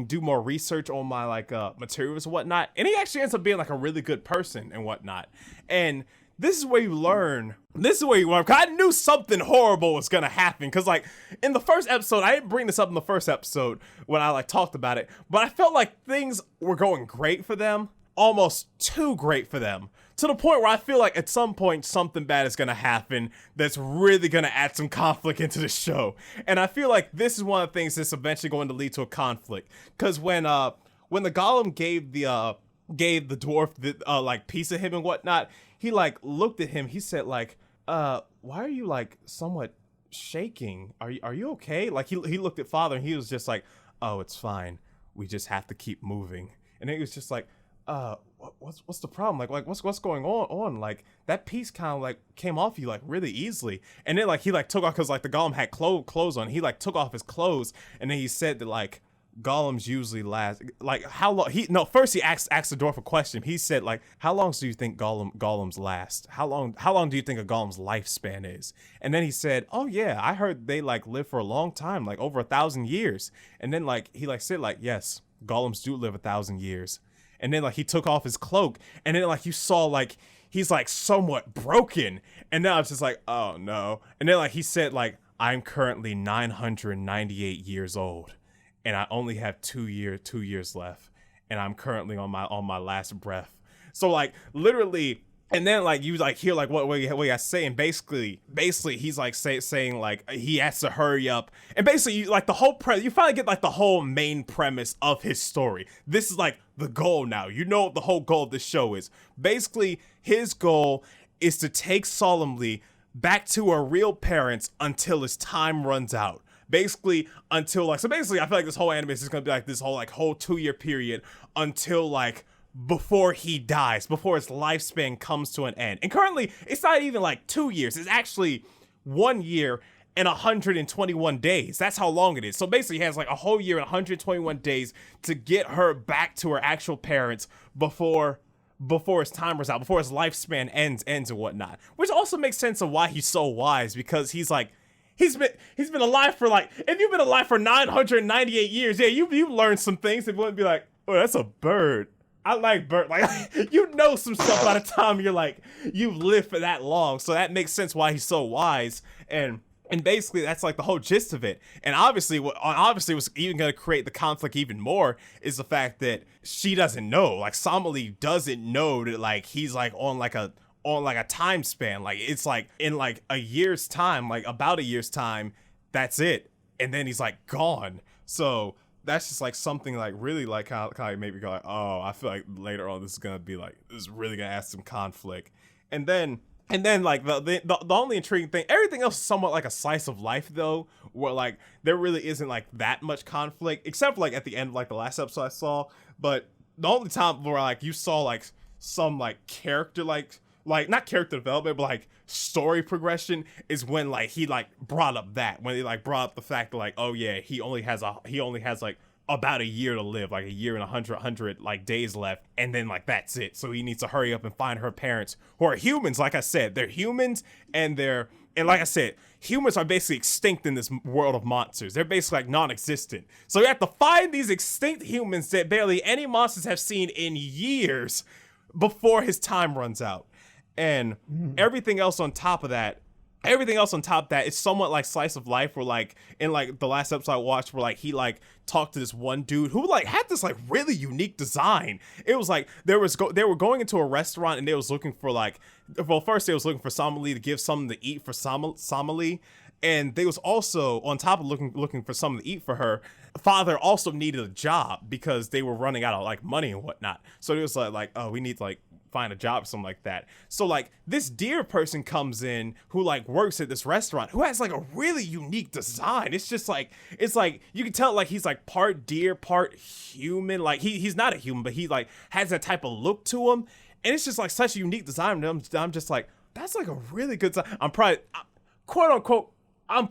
do more research on my like materials and whatnot. And he actually ends up being like a really good person and whatnot. And this is where you learn. 'Cause I knew something horrible was gonna happen. Cause like in the first episode, I didn't bring this up in the first episode when I like talked about it, but I felt like things were going great for them, almost too great for them, to the point where I feel like at some point something bad is gonna happen that's really gonna add some conflict into the show. And I feel like this is one of the things that's eventually going to lead to a conflict. Cause when the Golem gave the dwarf the like piece of him and whatnot, he like looked at him. He said like, why are you like somewhat shaking? Are you okay? Like he looked at Father and he was just like, oh, it's fine. We just have to keep moving. And he was just like, what's the problem? Like what's going on? Like that piece kind of like came off you like really easily. And then like he like took off, cause like the Golem had clothes on. He like took off his clothes, and then he said that like golems usually last like how long first he asked the dwarf a question. He said like, how long do you think golems last? How long do you think a golem's lifespan is? And then he said, oh yeah, I heard they like live for a long time, like over 1,000 years. And then like he like said like, yes, golems do live 1,000 years. And then like he took off his cloak, and then like you saw like he's like somewhat broken. And then I was just like, oh no. And then like he said like, I'm currently 998 years old, and I only have 2 years left, and I'm currently on my last breath. So like literally, and then like you like hear like what I say, and basically he's like saying like he has to hurry up, and basically you like the whole you finally get like the whole main premise of his story. This is like the goal now. You know what the whole goal of this show is. Basically his goal is to take Solemnly back to her real parents until his time runs out. Basically until like, so basically I feel like this whole anime is just gonna be like this whole 2-year period until like before he dies, before his lifespan comes to an end. And currently it's not even like 2 years, it's actually 1 year and 121 days. That's how long it is. So basically he has like a whole year and 121 days to get her back to her actual parents before his time runs out, before his lifespan ends and whatnot. Which also makes sense of why he's so wise, because he's like, He's been alive for like, if you've been alive for 998 years, yeah, you've learned some things. It wouldn't be like, oh, that's a bird. I like bird. Like, you know some stuff by the time you're like, you've lived for that long. So that makes sense why he's so wise. And basically that's like the whole gist of it. And obviously what's even going to create the conflict even more is the fact that she doesn't know. Like Somali doesn't know that like he's like on like a time span. Like it's like in like a year's time, like about a year's time, that's it. And then he's like gone. So that's just like something like really like kind of made me go like, oh, I feel like later on this is really gonna add some conflict. And then like the only intriguing thing, everything else is somewhat like a slice of life though, where like there really isn't like that much conflict, except for like at the end of like the last episode I saw. But the only time where like you saw like some like character like not character development, but like story progression is when like he like brought up when he like brought up the fact that like, oh yeah, he only has like about a year to live, like a year and 100 like days left, and then like that's it. So he needs to hurry up and find her parents, who are humans. Like I said, they're humans, and like I said, humans are basically extinct in this world of monsters. They're basically like non-existent. So you have to find these extinct humans that barely any monsters have seen in years before his time runs out. And everything else on top of that is somewhat like slice of life, where like in like the last episode I watched, where like he like talked to this one dude who like had this like really unique design. It was like they were going into a restaurant, and they was looking for like, well, first they was looking for Somali to give something to eat for Somali, And they was also, on top of looking for something to eat for her, father also needed a job because they were running out of like money and whatnot. So it was like, oh, we need to like find a job or something like that. So like this deer person comes in who like works at this restaurant who has like a really unique design. It's just like, it's like you can tell like he's like part deer, part human. Like he's not a human, but he like has that type of look to him. And it's just like such a unique design. I'm just like, that's like a really good design. I'm probably, quote unquote, I'm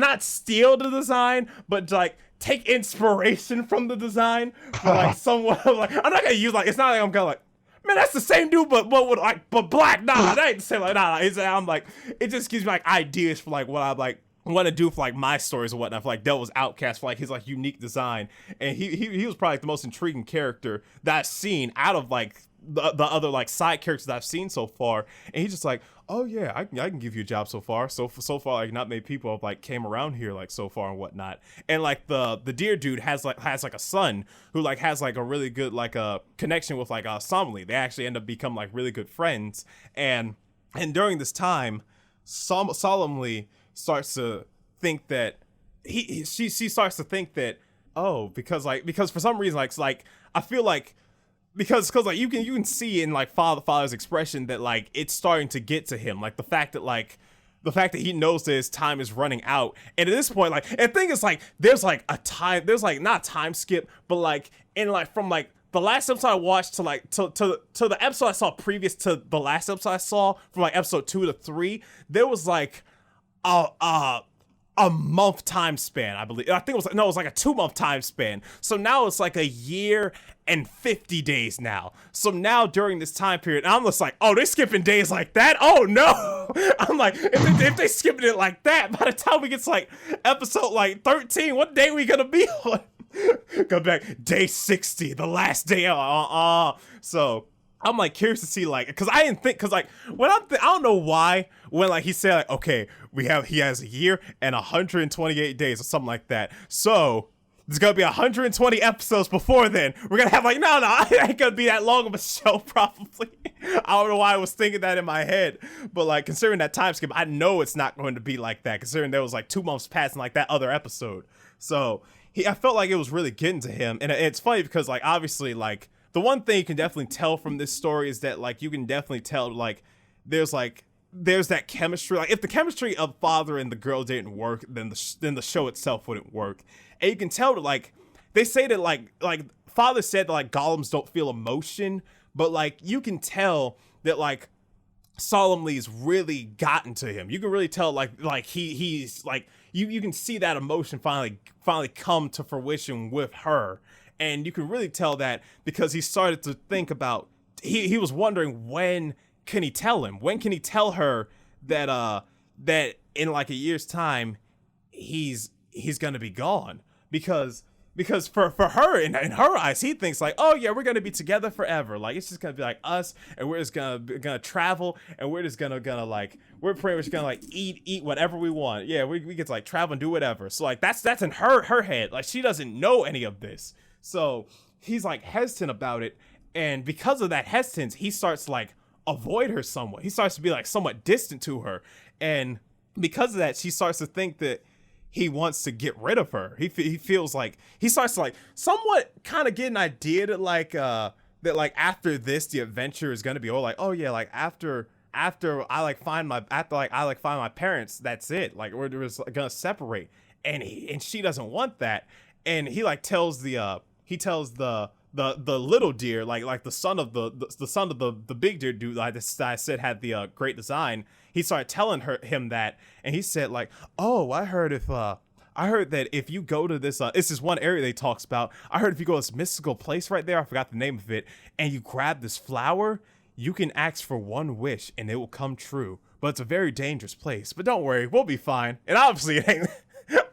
not steal the design, but like take inspiration from the design for like someone. Like I'm not gonna use like, it's not like I'm gonna like, man, that's the same dude, but black. Nah, that ain't the same. Like nah. I'm like, it just gives me like ideas for like what I like want to do for like my stories and whatnot. For like Devil's Outcast, for like his like unique design, and he was probably like, the most intriguing character that I've seen out of like the other like side characters that I've seen so far. And he's just like, oh yeah, I can give you a job so far. So far, like not many people have like came around here like so far and whatnot. And like the deer dude has like a son who like has like a really good like a connection with like Somali. They actually end up become like really good friends. And during this time, Solemnly starts to think that she starts to think that, oh, because for some reason like I feel like because like you can see in like father's expression that like it's starting to get to him, like the fact that he knows that his time is running out. And at this point, like, and the thing is like there's like not a time skip, but like in like from like the last episode I watched to like to the episode I saw previous to the last episode I saw, from like episode 2 to 3, there was like a month time span, I believe. I think it was like a 2-month time span. So now it's like a year and 50 days now. So now during this time period, I'm just like, oh, they're skipping days like that? Oh no! I'm like, if they skipping it like that, by the time we get to like episode like 13, what day we gonna be on? Go back, day 60, the last day. So I'm like curious to see like, cause I didn't think, cause like when I don't know why when like he said like, okay, he has a year and 128 days or something like that. So there's gonna be 120 episodes before then. We're gonna have like, no, it ain't gonna be that long of a show probably. I don't know why I was thinking that in my head, but like considering that time skip, I know it's not going to be like that, considering there was like 2 months passing like that other episode. So I felt like it was really getting to him. And it's funny because like obviously like the one thing you can definitely tell from this story is that like you can definitely tell like there's that chemistry. Like if the chemistry of father and the girl didn't work, then the show itself wouldn't work. And you can tell that like they say that like father said that like golems don't feel emotion, but like you can tell that like Solemnly's really gotten to him. You can really tell like he's like you can see that emotion finally come to fruition with her. And you can really tell that because he started to think about, he was wondering when can he tell her that that in like a year's time he's gonna be gone, because for her in her eyes he thinks like, oh yeah, we're gonna be together forever, like it's just gonna be like us and we're just gonna travel and we're just gonna like we're pretty much gonna like eat whatever we want. Yeah, we get to like travel and do whatever. So like that's in her head, like she doesn't know any of this. So he's like hesitant about it, and because of that hesitance, he starts to like avoid her somewhat. He starts to be like somewhat distant to her, and because of that, she starts to think that he wants to get rid of her. He feels like he starts to like somewhat kind of get an idea that like after this, the adventure is gonna be all like, oh yeah, like after I find my parents, that's it. Like we're just gonna separate, and she doesn't want that, and he like tells the little deer, like the son of the big deer dude, like this I said had the great design. He started telling him that, and he said like, oh, I heard that if you go to this it's this one area they talks about. I heard if you go to this mystical place right there, I forgot the name of it, and you grab this flower, you can ask for one wish and it will come true. But it's a very dangerous place. But don't worry, we'll be fine. And obviously it ain't.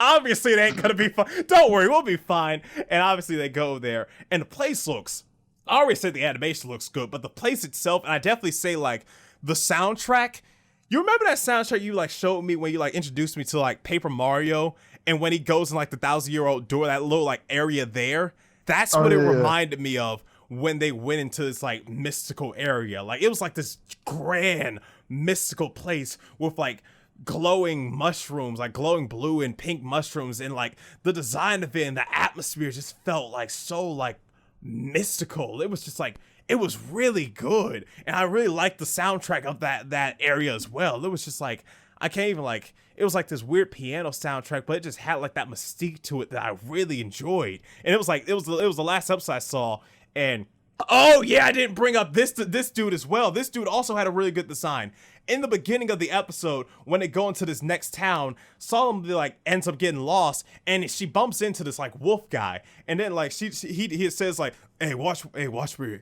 Obviously it ain't gonna be fun. Don't worry, we'll be fine. And obviously they go there, and the place looks, I already said the animation looks good, but the place itself, and I definitely say like the soundtrack. You remember that soundtrack you like showed me when you like introduced me to like Paper Mario, and when he goes in like the 1,000-year-old door, that little like area there? That's what it reminded me of when they went into this like mystical area. Like it was like this grand mystical place with like glowing mushrooms, like glowing blue and pink mushrooms, and like the design of it and the atmosphere just felt like so like mystical. It was just like, it was really good, and I really liked the soundtrack of that area as well. It was just like, I can't even like, it was like this weird piano soundtrack, but it just had like that mystique to it that I really enjoyed. And it was like, it was the last episode I saw. And oh yeah, I didn't bring up this dude as well. This dude also had a really good design. In the beginning of the episode, when they go into this next town, Solemnly like ends up getting lost, and she bumps into this like wolf guy, and then like he says like, hey, watch where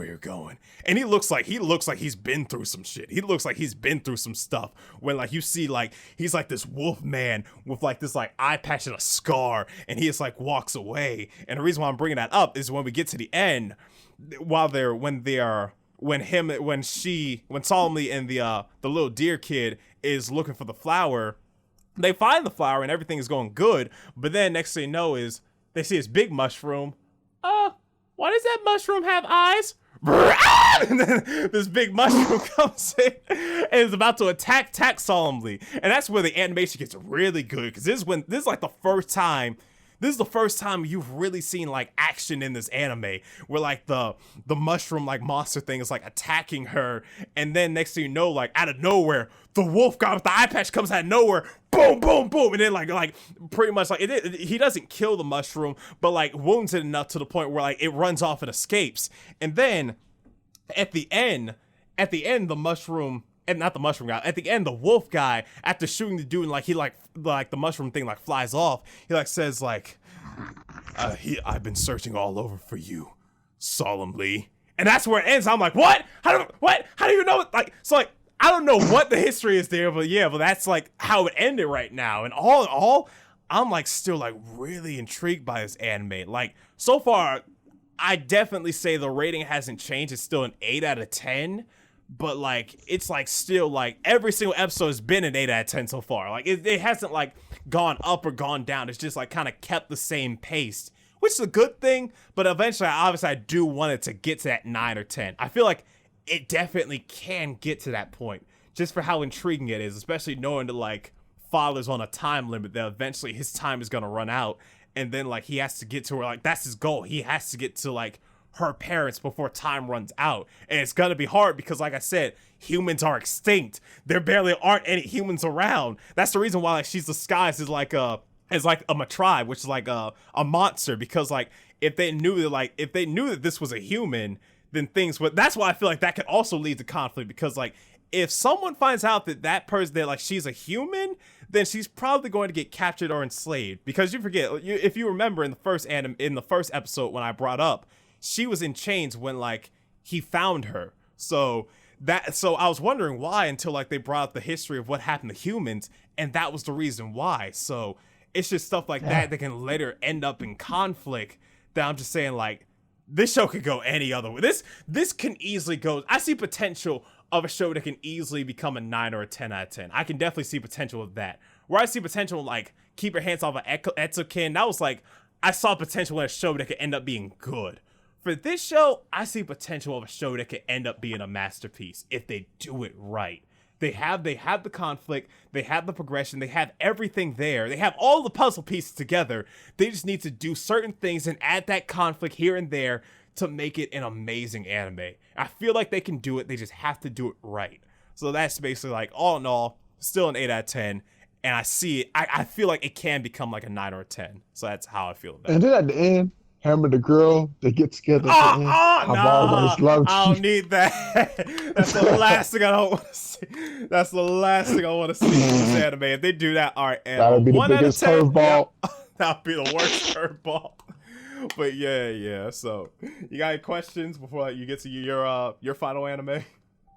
you're going. And he looks like he's been through some shit. He looks like he's been through some stuff. When like you see like he's like this wolf man with like this like eye patch and a scar, and he just like walks away. And the reason why I'm bringing that up is when we get to the end, when Solemnly and the little deer kid is looking for the flower, they find the flower and everything is going good. But then next thing you know is they see this big mushroom. Why does that mushroom have eyes? And then this big mushroom comes in and is about to attack Solemnly. And that's where the animation gets really good, because this is like the first time. This is the first time you've really seen like action in this anime, where like the mushroom like monster thing is like attacking her, and then next thing you know, like out of nowhere, the wolf guy with the eye patch comes out of nowhere, boom, boom, boom, and then like pretty much like he doesn't kill the mushroom, but like wounds it enough to the point where like it runs off and escapes. And then at the end, the mushroom. And not the mushroom guy. At the end, the wolf guy, after shooting the dude, and like he like the mushroom thing like flies off, he like says like, I've been searching all over for you, Solemnly. And that's where it ends. I'm like, what? How do you know? Like, so like, I don't know what the history is there, but yeah, but that's like how it ended right now. And all in all, I'm like still like really intrigued by this anime. Like so far, I definitely say the rating hasn't changed. It's still an 8 out of 10. But like it's like still like every single episode has been an 8 out of 10 so far. Like it hasn't like gone up or gone down. It's just like kind of kept the same pace, which is a good thing. But eventually, obviously, I do want it to get to that 9 or 10. I feel like it definitely can get to that point, just for how intriguing it is, especially knowing that like Father's on a time limit, that eventually his time is gonna run out, and then like he has to get to where like that's his goal. He has to get to like her parents before time runs out. And it's gonna be hard because, like I said, humans are extinct. There barely aren't any humans around. That's the reason why like she's disguised as like a matribe, which is like a monster, because like if they knew that this was a human, then things would. That's why I feel like that could also lead to conflict, because like if someone finds out that person, that like she's a human, then she's probably going to get captured or enslaved. Because you forget, if you remember in the first episode when I brought up, she was in chains when like he found her. So I was wondering why, until like they brought up the history of what happened to humans, and that was the reason why. So it's just stuff like that can later end up in conflict, that I'm just saying like this show could go any other way. This can easily go. I see potential of a show that can easily become a 9 or a 10 out of 10. I can definitely see potential of that. Where I see potential like Keep Your Hands Off of Eizouken, that was like I saw potential in a show that could end up being good. For this show, I see potential of a show that could end up being a masterpiece if they do it right. They have the conflict, they have the progression, they have everything there. They have all the puzzle pieces together. They just need to do certain things and add that conflict here and there to make it an amazing anime. I feel like they can do it, they just have to do it right. So that's basically like, all in all, still an 8 out of 10. And I see it, I feel like it can become like a 9 or a 10. So that's how I feel about it. And then at the end, him and the girl, they get together at the end. I've always loved I don't need that. That's the last thing I don't want to see. That's the last thing I want to see in this anime. If they do that, all right. That would be the biggest curveball. That would be the worst curveball. But yeah. So, you got any questions before you get to your final anime?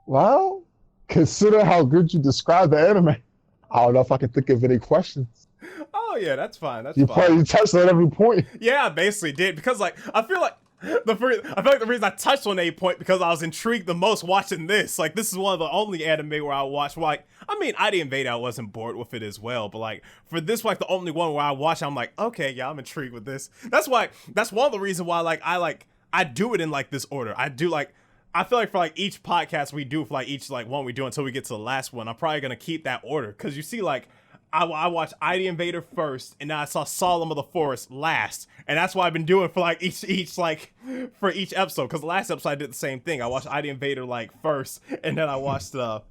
Well, consider how good you described the anime. I don't know if I can think of any questions. Oh yeah, that's fine. You probably touched on every point. Yeah, I basically did, because like I feel like the reason I touched on a point because I was intrigued the most watching this. Like this is one of the only anime where I watched. Like I mean, ID Invade, I wasn't bored with it as well, but like for this, like the only one where I watch, I'm like, okay, yeah, I'm intrigued with this. That's one of the reasons why I do it in like this order. I feel like for like each podcast we do, for like each like one we do until we get to the last one, I'm probably gonna keep that order because you see, like I watched ID Invader first, and then I saw Solemn of the Forest last, and that's what I've been doing for like each like for each episode. Because the last episode I did the same thing. I watched ID Invader like first, and then I watched Solemn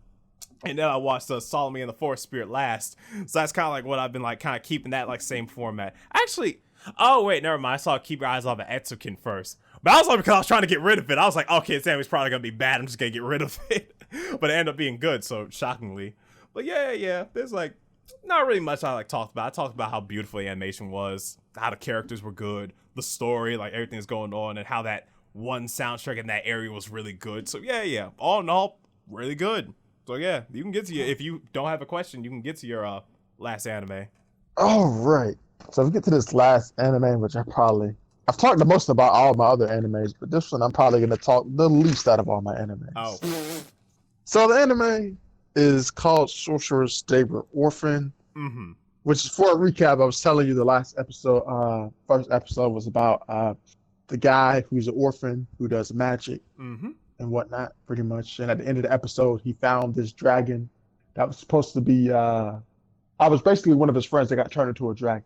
and the Forest Spirit last. So that's kind of like what I've been like kind of keeping that like same format. Actually, oh wait, never mind. I saw Keep Your Eyes Off of Eizouken first. But I was like, because I was trying to get rid of it. I was like, okay, this anime's probably going to be bad. I'm just going to get rid of it. But it ended up being good, so shockingly. But yeah. There's like not really much I like talked about. I talked about how beautiful the animation was, how the characters were good, the story, like everything that's going on, and how that one soundtrack in that area was really good. So yeah. All in all, really good. So yeah, you can get to if you don't have a question, you can get to your last anime. All right. So if we get to this last anime, which I've talked the most about all my other animes, but this one I'm probably going to talk the least out of all my animes. Oh. So the anime is called Sorcerous. They were Orphen, which is, for a recap, I was telling you the last episode, first episode was about the guy who's an orphan who does magic and whatnot, pretty much. And at the end of the episode, he found this dragon that was supposed to be, I was basically one of his friends that got turned into a dragon.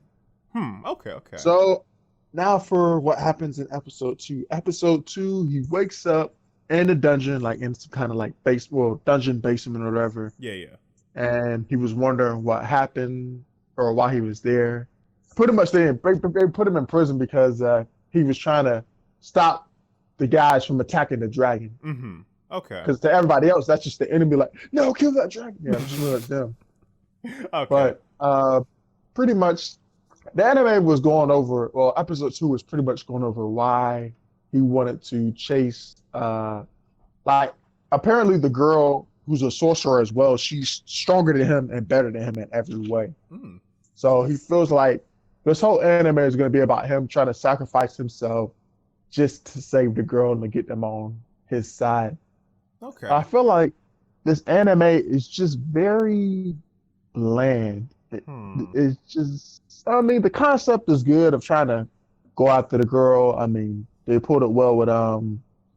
Okay. So now for what happens in episode 2. Episode 2, he wakes up in a dungeon, like in some kind of like dungeon basement or whatever. Yeah. And he was wondering what happened or why he was there. Pretty much they put him in prison because he was trying to stop the guys from attacking the dragon. Okay. Because to everybody else, that's just the enemy. Like, no, kill that dragon. Yeah, I'm just like them. Okay. But pretty much, the anime was going over. Well, episode 2 was pretty much going over why he wanted to chase. Like, apparently, the girl who's a sorcerer as well, she's stronger than him and better than him in every way. So he feels like this whole anime is going to be about him trying to sacrifice himself just to save the girl and to get them on his side. Okay. I feel like this anime is just very bland. It's just, I mean, the concept is good of trying to go after the girl. I mean, they pulled it well with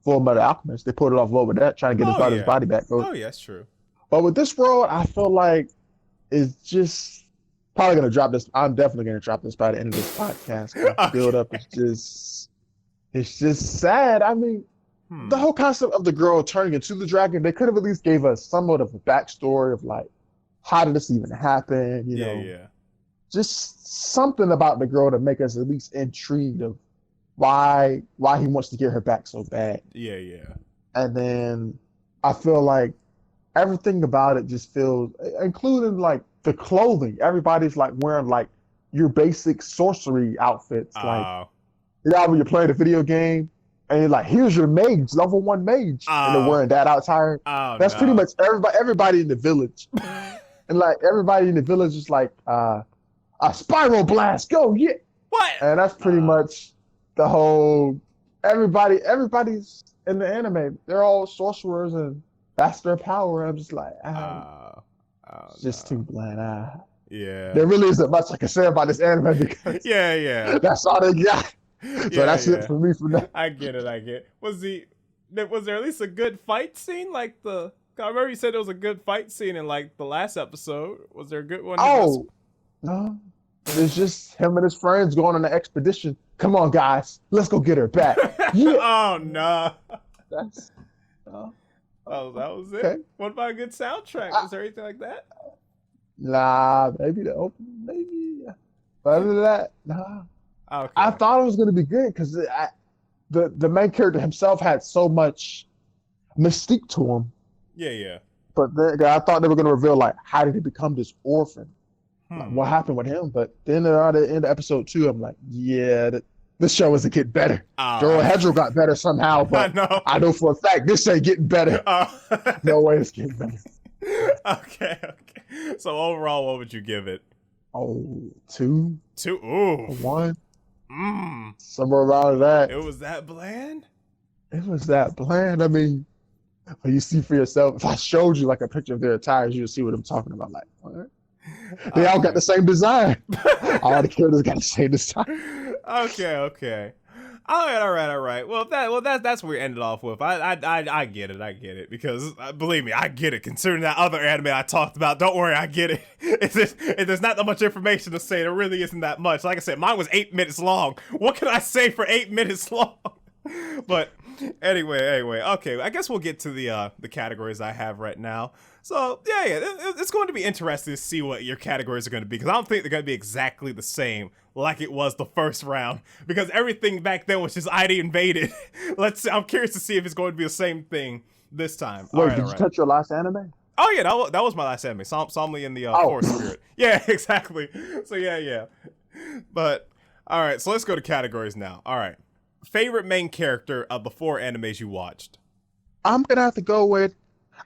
Full Metal Alchemist. They pulled it off well with that, trying to get his body back. Oh, yeah, that's true. But with this world, I feel like it's just probably going to drop this. I'm definitely going to drop this by the end of this podcast. The build up is it's just sad. I mean, the whole concept of the girl turning into the dragon, they could have at least gave us somewhat of a backstory of like, how did this even happen? You know, just something about the girl to make us at least intrigued of why he wants to get her back so bad. Yeah. And then I feel like everything about it just feels, including like the clothing. Everybody's like wearing like your basic sorcery outfits. Like, you know, when you're playing a video game and you're like, here's your mage, level 1 mage. And they're wearing that attire. That's pretty much everybody in the village. And like everybody in the village is like, a spiral blast, go, yeah. What? And that's pretty much the whole, everybody's in the anime. They're all sorcerers and that's their power. I'm just like, it's just too bland. Yeah. There really isn't much I can say about this anime because that's all they got. So that's it for me for now. I get it. Was there at least a good fight scene? Like I remember you said there was a good fight scene in like the last episode. Was there a good one? Oh, no. It's just him and his friends going on an expedition. Come on, guys. Let's go get her back. Yeah. Oh, no. That's... Oh, that was it? Okay. What about a good soundtrack? Is there anything like that? Nah, maybe the opening, maybe. But other than that, nah. Okay. I thought it was going to be good because the main character himself had so much mystique to him. Yeah. But I thought they were going to reveal, like, how did he become this orphan? Like, what happened with him? But then at the end of episode 2, I'm like, this show isn't getting better. Dorohedoro got better somehow, but I know for a fact this ain't getting better. No way it's getting better. Okay. So overall, what would you give it? Oh, 2. 2? Ooh. 1. Somewhere around that. It was that bland? It was that bland. I mean, when you see for yourself, if I showed you like a picture of their attires, you'll see what I'm talking about. Like, what? They all got the same design. All the characters got the same design. Okay. All right. Well, that's where we ended off with. I get it because believe me, I get it. Considering that other anime I talked about, don't worry, I get it. There's not that much information to say. There really isn't that much. Like I said, mine was 8 minutes long. What can I say for 8 minutes long? But anyway, okay. I guess we'll get to the categories I have right now. So yeah, it's going to be interesting to see what your categories are going to be because I don't think they're going to be exactly the same like it was the first round because everything back then was just ID invaded. I'm curious to see if it's going to be the same thing this time. Wait, did you touch your last anime? Oh yeah, that was my last anime. Somali in the Forest Spirit. Yeah, exactly. So yeah. But all right, so let's go to categories now. All right, favorite main character of the 4 animes you watched? I'm gonna have to go with.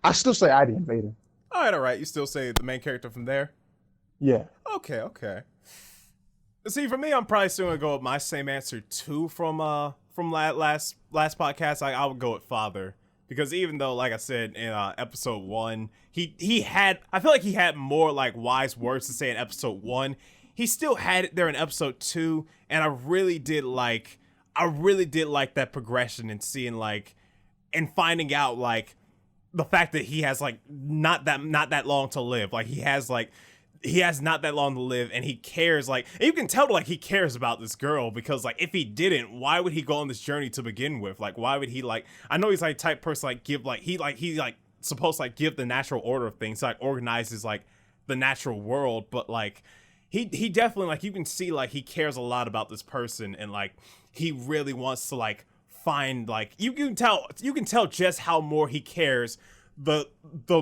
I still say ID Invader. All right. You still say the main character from there? Yeah. Okay. See, for me, I'm probably still gonna go with my same answer too from last podcast. I would go with Father because even though, like I said in episode 1, he had I feel like he had more like wise words to say in episode 1. He still had it there in episode 2, and I really did like that progression and seeing like and finding out like the fact that he has like not that long to live. Like he has not that long to live and he cares, like, and you can tell like he cares about this girl because like if he didn't, why would he go on this journey to begin with? Like why would he like I know he's like type person like give like he supposed to like give the natural order of things, like organizes like the natural world, but like he definitely like you can see like he cares a lot about this person and like he really wants to like find like you can tell just how more he cares the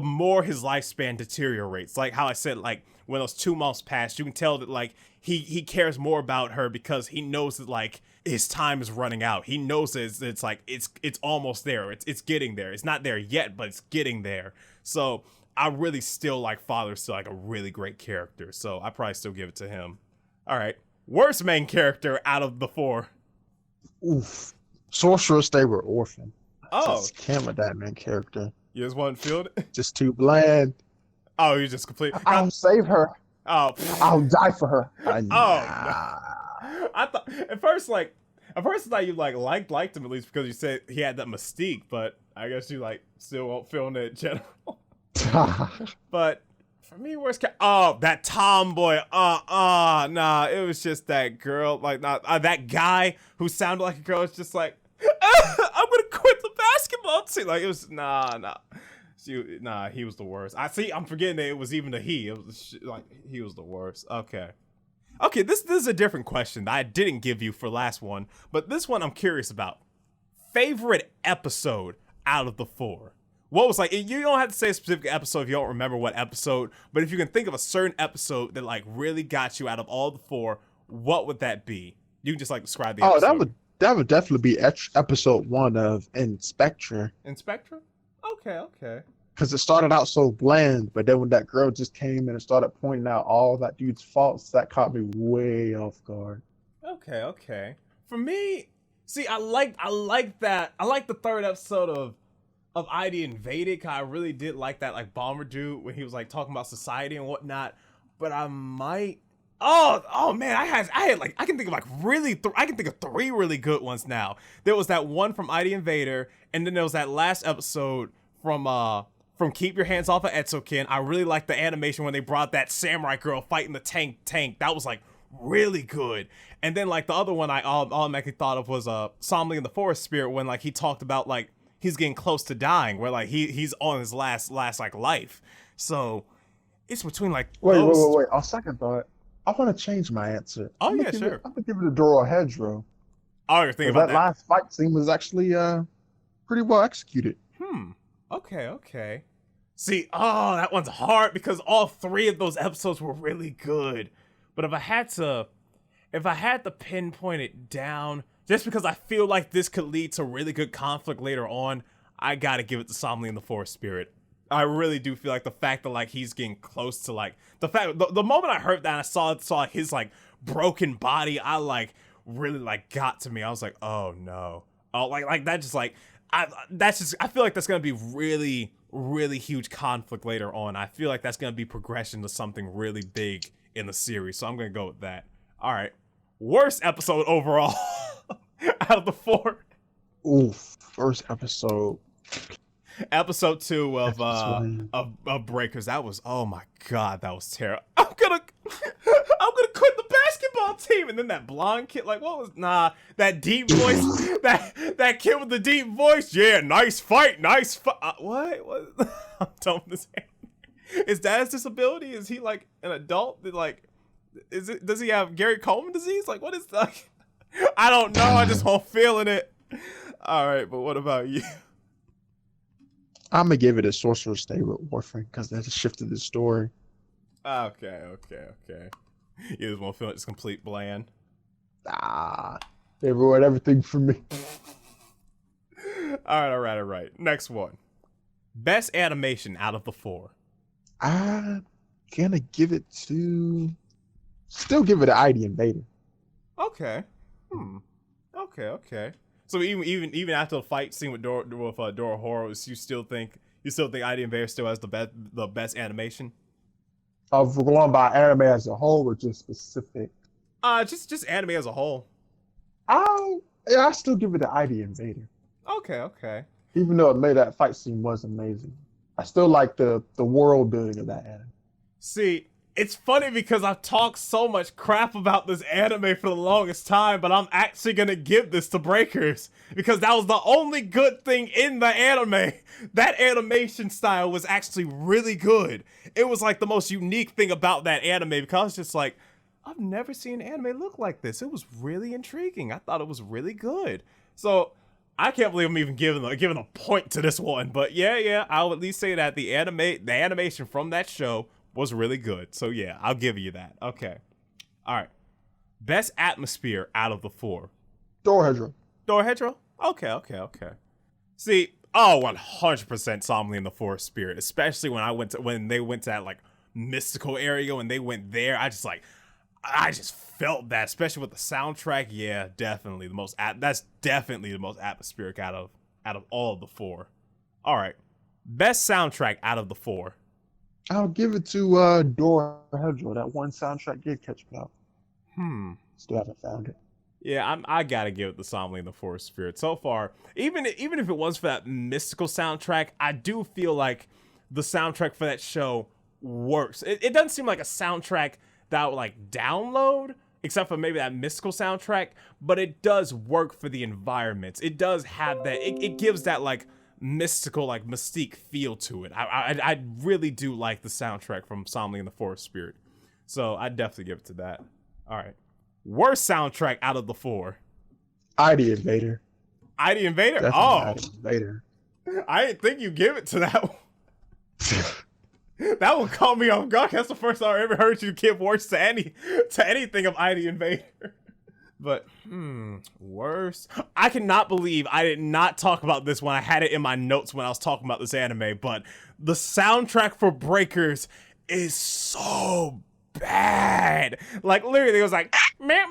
more his lifespan deteriorates. Like how I said, like when those 2 months passed, you can tell that like he cares more about her because he knows that like his time is running out. He knows that it's like it's almost there. It's getting there. It's not there yet, but it's getting there. So I really still like Father's still like a really great character. So I probably still give it to him. All right, worst main character out of the 4. Oof. Sorcerous, they were Orphen. Oh, just can't with that main character. You just want to feel it? Just too bland. Oh, you just complete. I'll save her. Oh, I'll die for her. I thought at first I thought you liked him at least because you said he had that mystique, but I guess you like still won't feel it in general. But for me, that tomboy. Nah, it was just that girl. Like, that guy who sounded like a girl. It's just like, I'm gonna quit the basketball team. Like, it was nah. He was the worst. I'm forgetting that it was even a he. It was like he was the worst. Okay. This is a different question that I didn't give you for last one, but this one I'm curious about. Favorite episode out of the 4. What was like, you don't have to say a specific episode if you don't remember what episode, but if you can think of a certain episode that like really got you out of all the 4, what would that be? You can just like describe the episode. Oh, that would definitely be episode 1 of In Spectre. In Spectre? Okay. Because it started out so bland, but then when that girl just came in and started pointing out all that dude's faults, that caught me way off guard. Okay. For me, see, I like that. I like the 3rd episode of ID Invaded, cause I really did like that like bomber dude when he was like talking about society and whatnot. But I might oh man, I had like I can think of like I can think of 3 really good ones now. There was that one from ID Invader, and then there was that last episode from Keep Your Hands Off of Eizouken. I really liked the animation when they brought that samurai girl fighting the tank. That was like really good. And then like the other one I automatically thought of was Somali in the Forest Spirit, when like he talked about like he's getting close to dying, where like he's on his last like life. So it's between like wait. On second thought, I want to change my answer. Oh yeah, sure. I'm gonna give it a Dorohedoro. Oh, you're thinking about that last fight scene was actually pretty well executed. Okay. See, that one's hard because all 3 of those episodes were really good. But if I had to pinpoint it down, just because I feel like this could lead to really good conflict later on, I gotta give it to Somali in the Forest Spirit. I really do feel like the fact that like he's getting close to like the moment I heard that and I saw his like broken body, I like really like got to me. I was like, oh no. Oh, like that just like I feel like that's gonna be really, really huge conflict later on. I feel like that's gonna be progression to something really big in the series. So I'm gonna go with that. All right. Worst episode overall. out of the 4. Oof, first episode. Episode 2 of Breakers. That was, oh my god, that was terrible. I'm gonna quit the basketball team. And then that blonde kid, like, what was that deep voice, that kid with the deep voice. Yeah, nice fight. What? I'm done with this. Is that his disability? Is he like an adult? Like, does he have Gary Coleman disease? Like, what is like? I don't know. I just won't feeling it. All right, but what about you? I'm gonna give it a Sorcerous stay with Orphen because that just shifted the story. Okay. You just won't feel it's complete bland. They ruined everything for me. All right. Next one. Best animation out of the 4. I'm gonna give it to. Still give it an ID Invader. Okay. Okay. So even after the fight scene with Dorohedoro, you still think ID Invader still has the best animation? If we're going by anime as a whole or just specific? Just anime as a whole. I still give it the ID Invader. Okay. Even though that fight scene was amazing, I still like the world building of that anime. See, it's funny because I've talked so much crap about this anime for the longest time, but I'm actually gonna give this to Breakers because that was the only good thing in the anime. That animation style was actually really good. It was like the most unique thing about that anime because it's just like, I've never seen an anime look like this. It was really intriguing. I thought it was really good. So I can't believe I'm even giving a point to this one, but yeah, I'll at least say that the animation from that show was really good. So yeah, I'll give you that. Okay. All right. Best atmosphere out of the 4. Dorohedoro. Okay. See, 100% Somali in the Forest Spirit, especially when they went to that like mystical area, when they went there, I just felt that, especially with the soundtrack. Yeah, definitely that's definitely the most atmospheric out of all of the 4. All right. Best soundtrack out of the 4. I'll give it to Dorohedoro. That one soundtrack did catch me out. Still haven't found it. Yeah, I gotta give it the Somali in the Forest Spirit. So far, even if it was for that mystical soundtrack, I do feel like the soundtrack for that show works. It doesn't seem like a soundtrack that I would like download, except for maybe that mystical soundtrack, but it does work for the environments. It does have that, it gives that like mystical, like mystique feel to it. I really do like the soundtrack from Somali in the Forest Spirit. So I definitely give it to that. All right. Worst soundtrack out of the 4. ID Invader. ID Invader? Definitely ID Invader. I didn't think you'd give it to that one. That one caught me off guard. That's the first time I ever heard you give worse to anything of ID Invader. But, worse. I cannot believe I did not talk about this when I had it in my notes when I was talking about this anime, but the soundtrack for Breakers is so bad. Like, literally, it was like, what?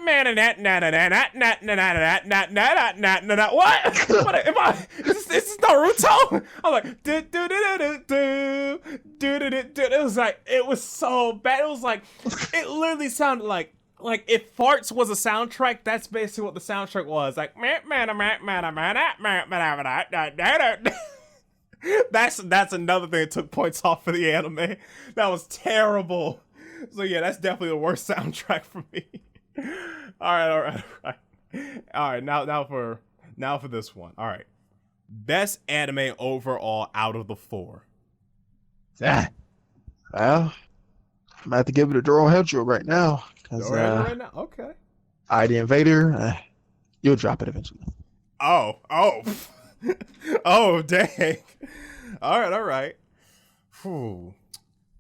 Is this Naruto? I'm like, it was like, it was so bad. It was like, it literally sounded like if farts was a soundtrack, that's basically what the soundtrack was. Like, that's another thing that took points off for the anime. That was terrible. So yeah, that's definitely the worst soundtrack for me. All right. Now for this one. All right. Best anime overall out of the 4. Well, I'm gonna have to give it a Dorohedoro right now. Right now? Okay. ID Invader, you'll drop it eventually. Oh. Oh, dang. All right. Whew.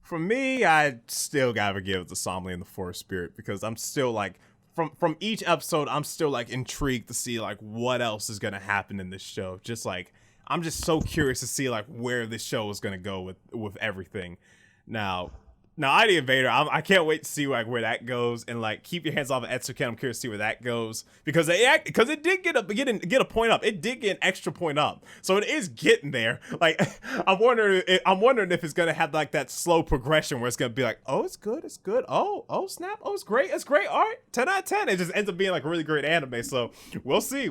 For me, I still gotta give it to Somali in the Forest Spirit because I'm still like, from each episode, I'm still like intrigued to see like what else is gonna happen in this show. Just like, I'm just so curious to see like where this show is gonna go with everything. Now, Now, ID Invader, I can't wait to see like where that goes, and like keep your hands off of Eizouken. I'm curious to see where that goes because it did get a point up. It did get an extra point up, so it is getting there. Like I'm wondering if it's gonna have like that slow progression where it's gonna be like, oh, it's good, oh snap, oh it's great, all right, 10 out of 10. It just ends up being like a really great anime. So we'll see.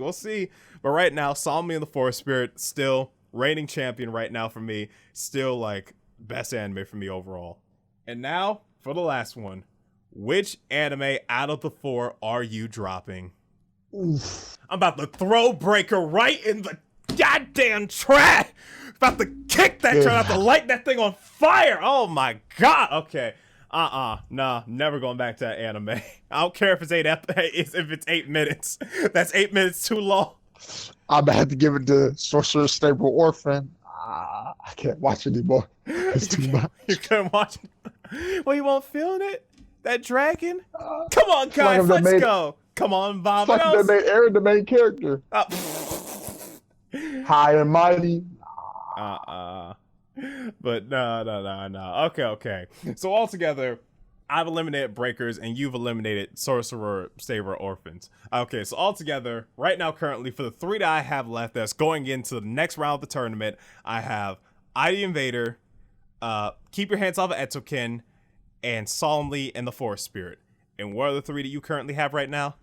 But right now, Somali and the Forest Spirit still reigning champion right now for me. Still like best anime for me overall. And now, for the last one, which anime out of the 4 are you dropping? Oof. I'm about to throw Breaker right in the goddamn trash. About to kick that trash, about to light that thing on fire. Oh my god. Okay. Nah, never going back to that anime. I don't care if it's 8 minutes. That's 8 minutes too long. I'm gonna have to give it to Sorcerous Stable Orphen. I can't watch it anymore. It's too much. You couldn't watch it? Well, you won't feeling it? That dragon? Come on, guys, let's go. Come on, Bob. It's like they aired the main character. High and mighty. But no. Okay. So altogether, I've eliminated Breakers and you've eliminated Sorcerer, Saber, Orphans. Okay, so altogether, right now, currently, for the 3 that I have left that's going into the next round of the tournament, I have ID Invader, Keep Your Hands Off of Eizouken, and Solemnly and the Forest Spirit. And what are the 3 that you currently have right now?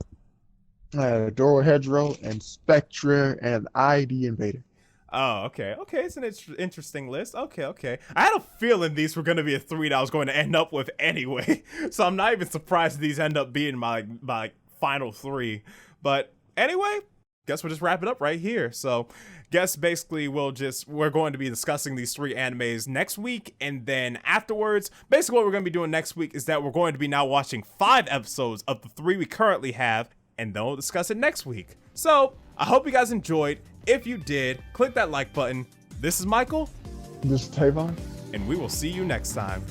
Dorohedoro and Spectre and ID Invader. Oh, okay. It's an interesting list. Okay. I had a feeling these were going to be a 3 that I was going to end up with anyway. So I'm not even surprised these end up being my final 3. But anyway, guess we'll just wrap it up right here. So guess basically we're going to be discussing these 3 animes next week. And then afterwards, basically what we're going to be doing next week is that we're going to be now watching 5 episodes of the 3 we currently have. And then we'll discuss it next week. So I hope you guys enjoyed. If you did, click that like button. This is Michael. This is Tavon. And we will see you next time.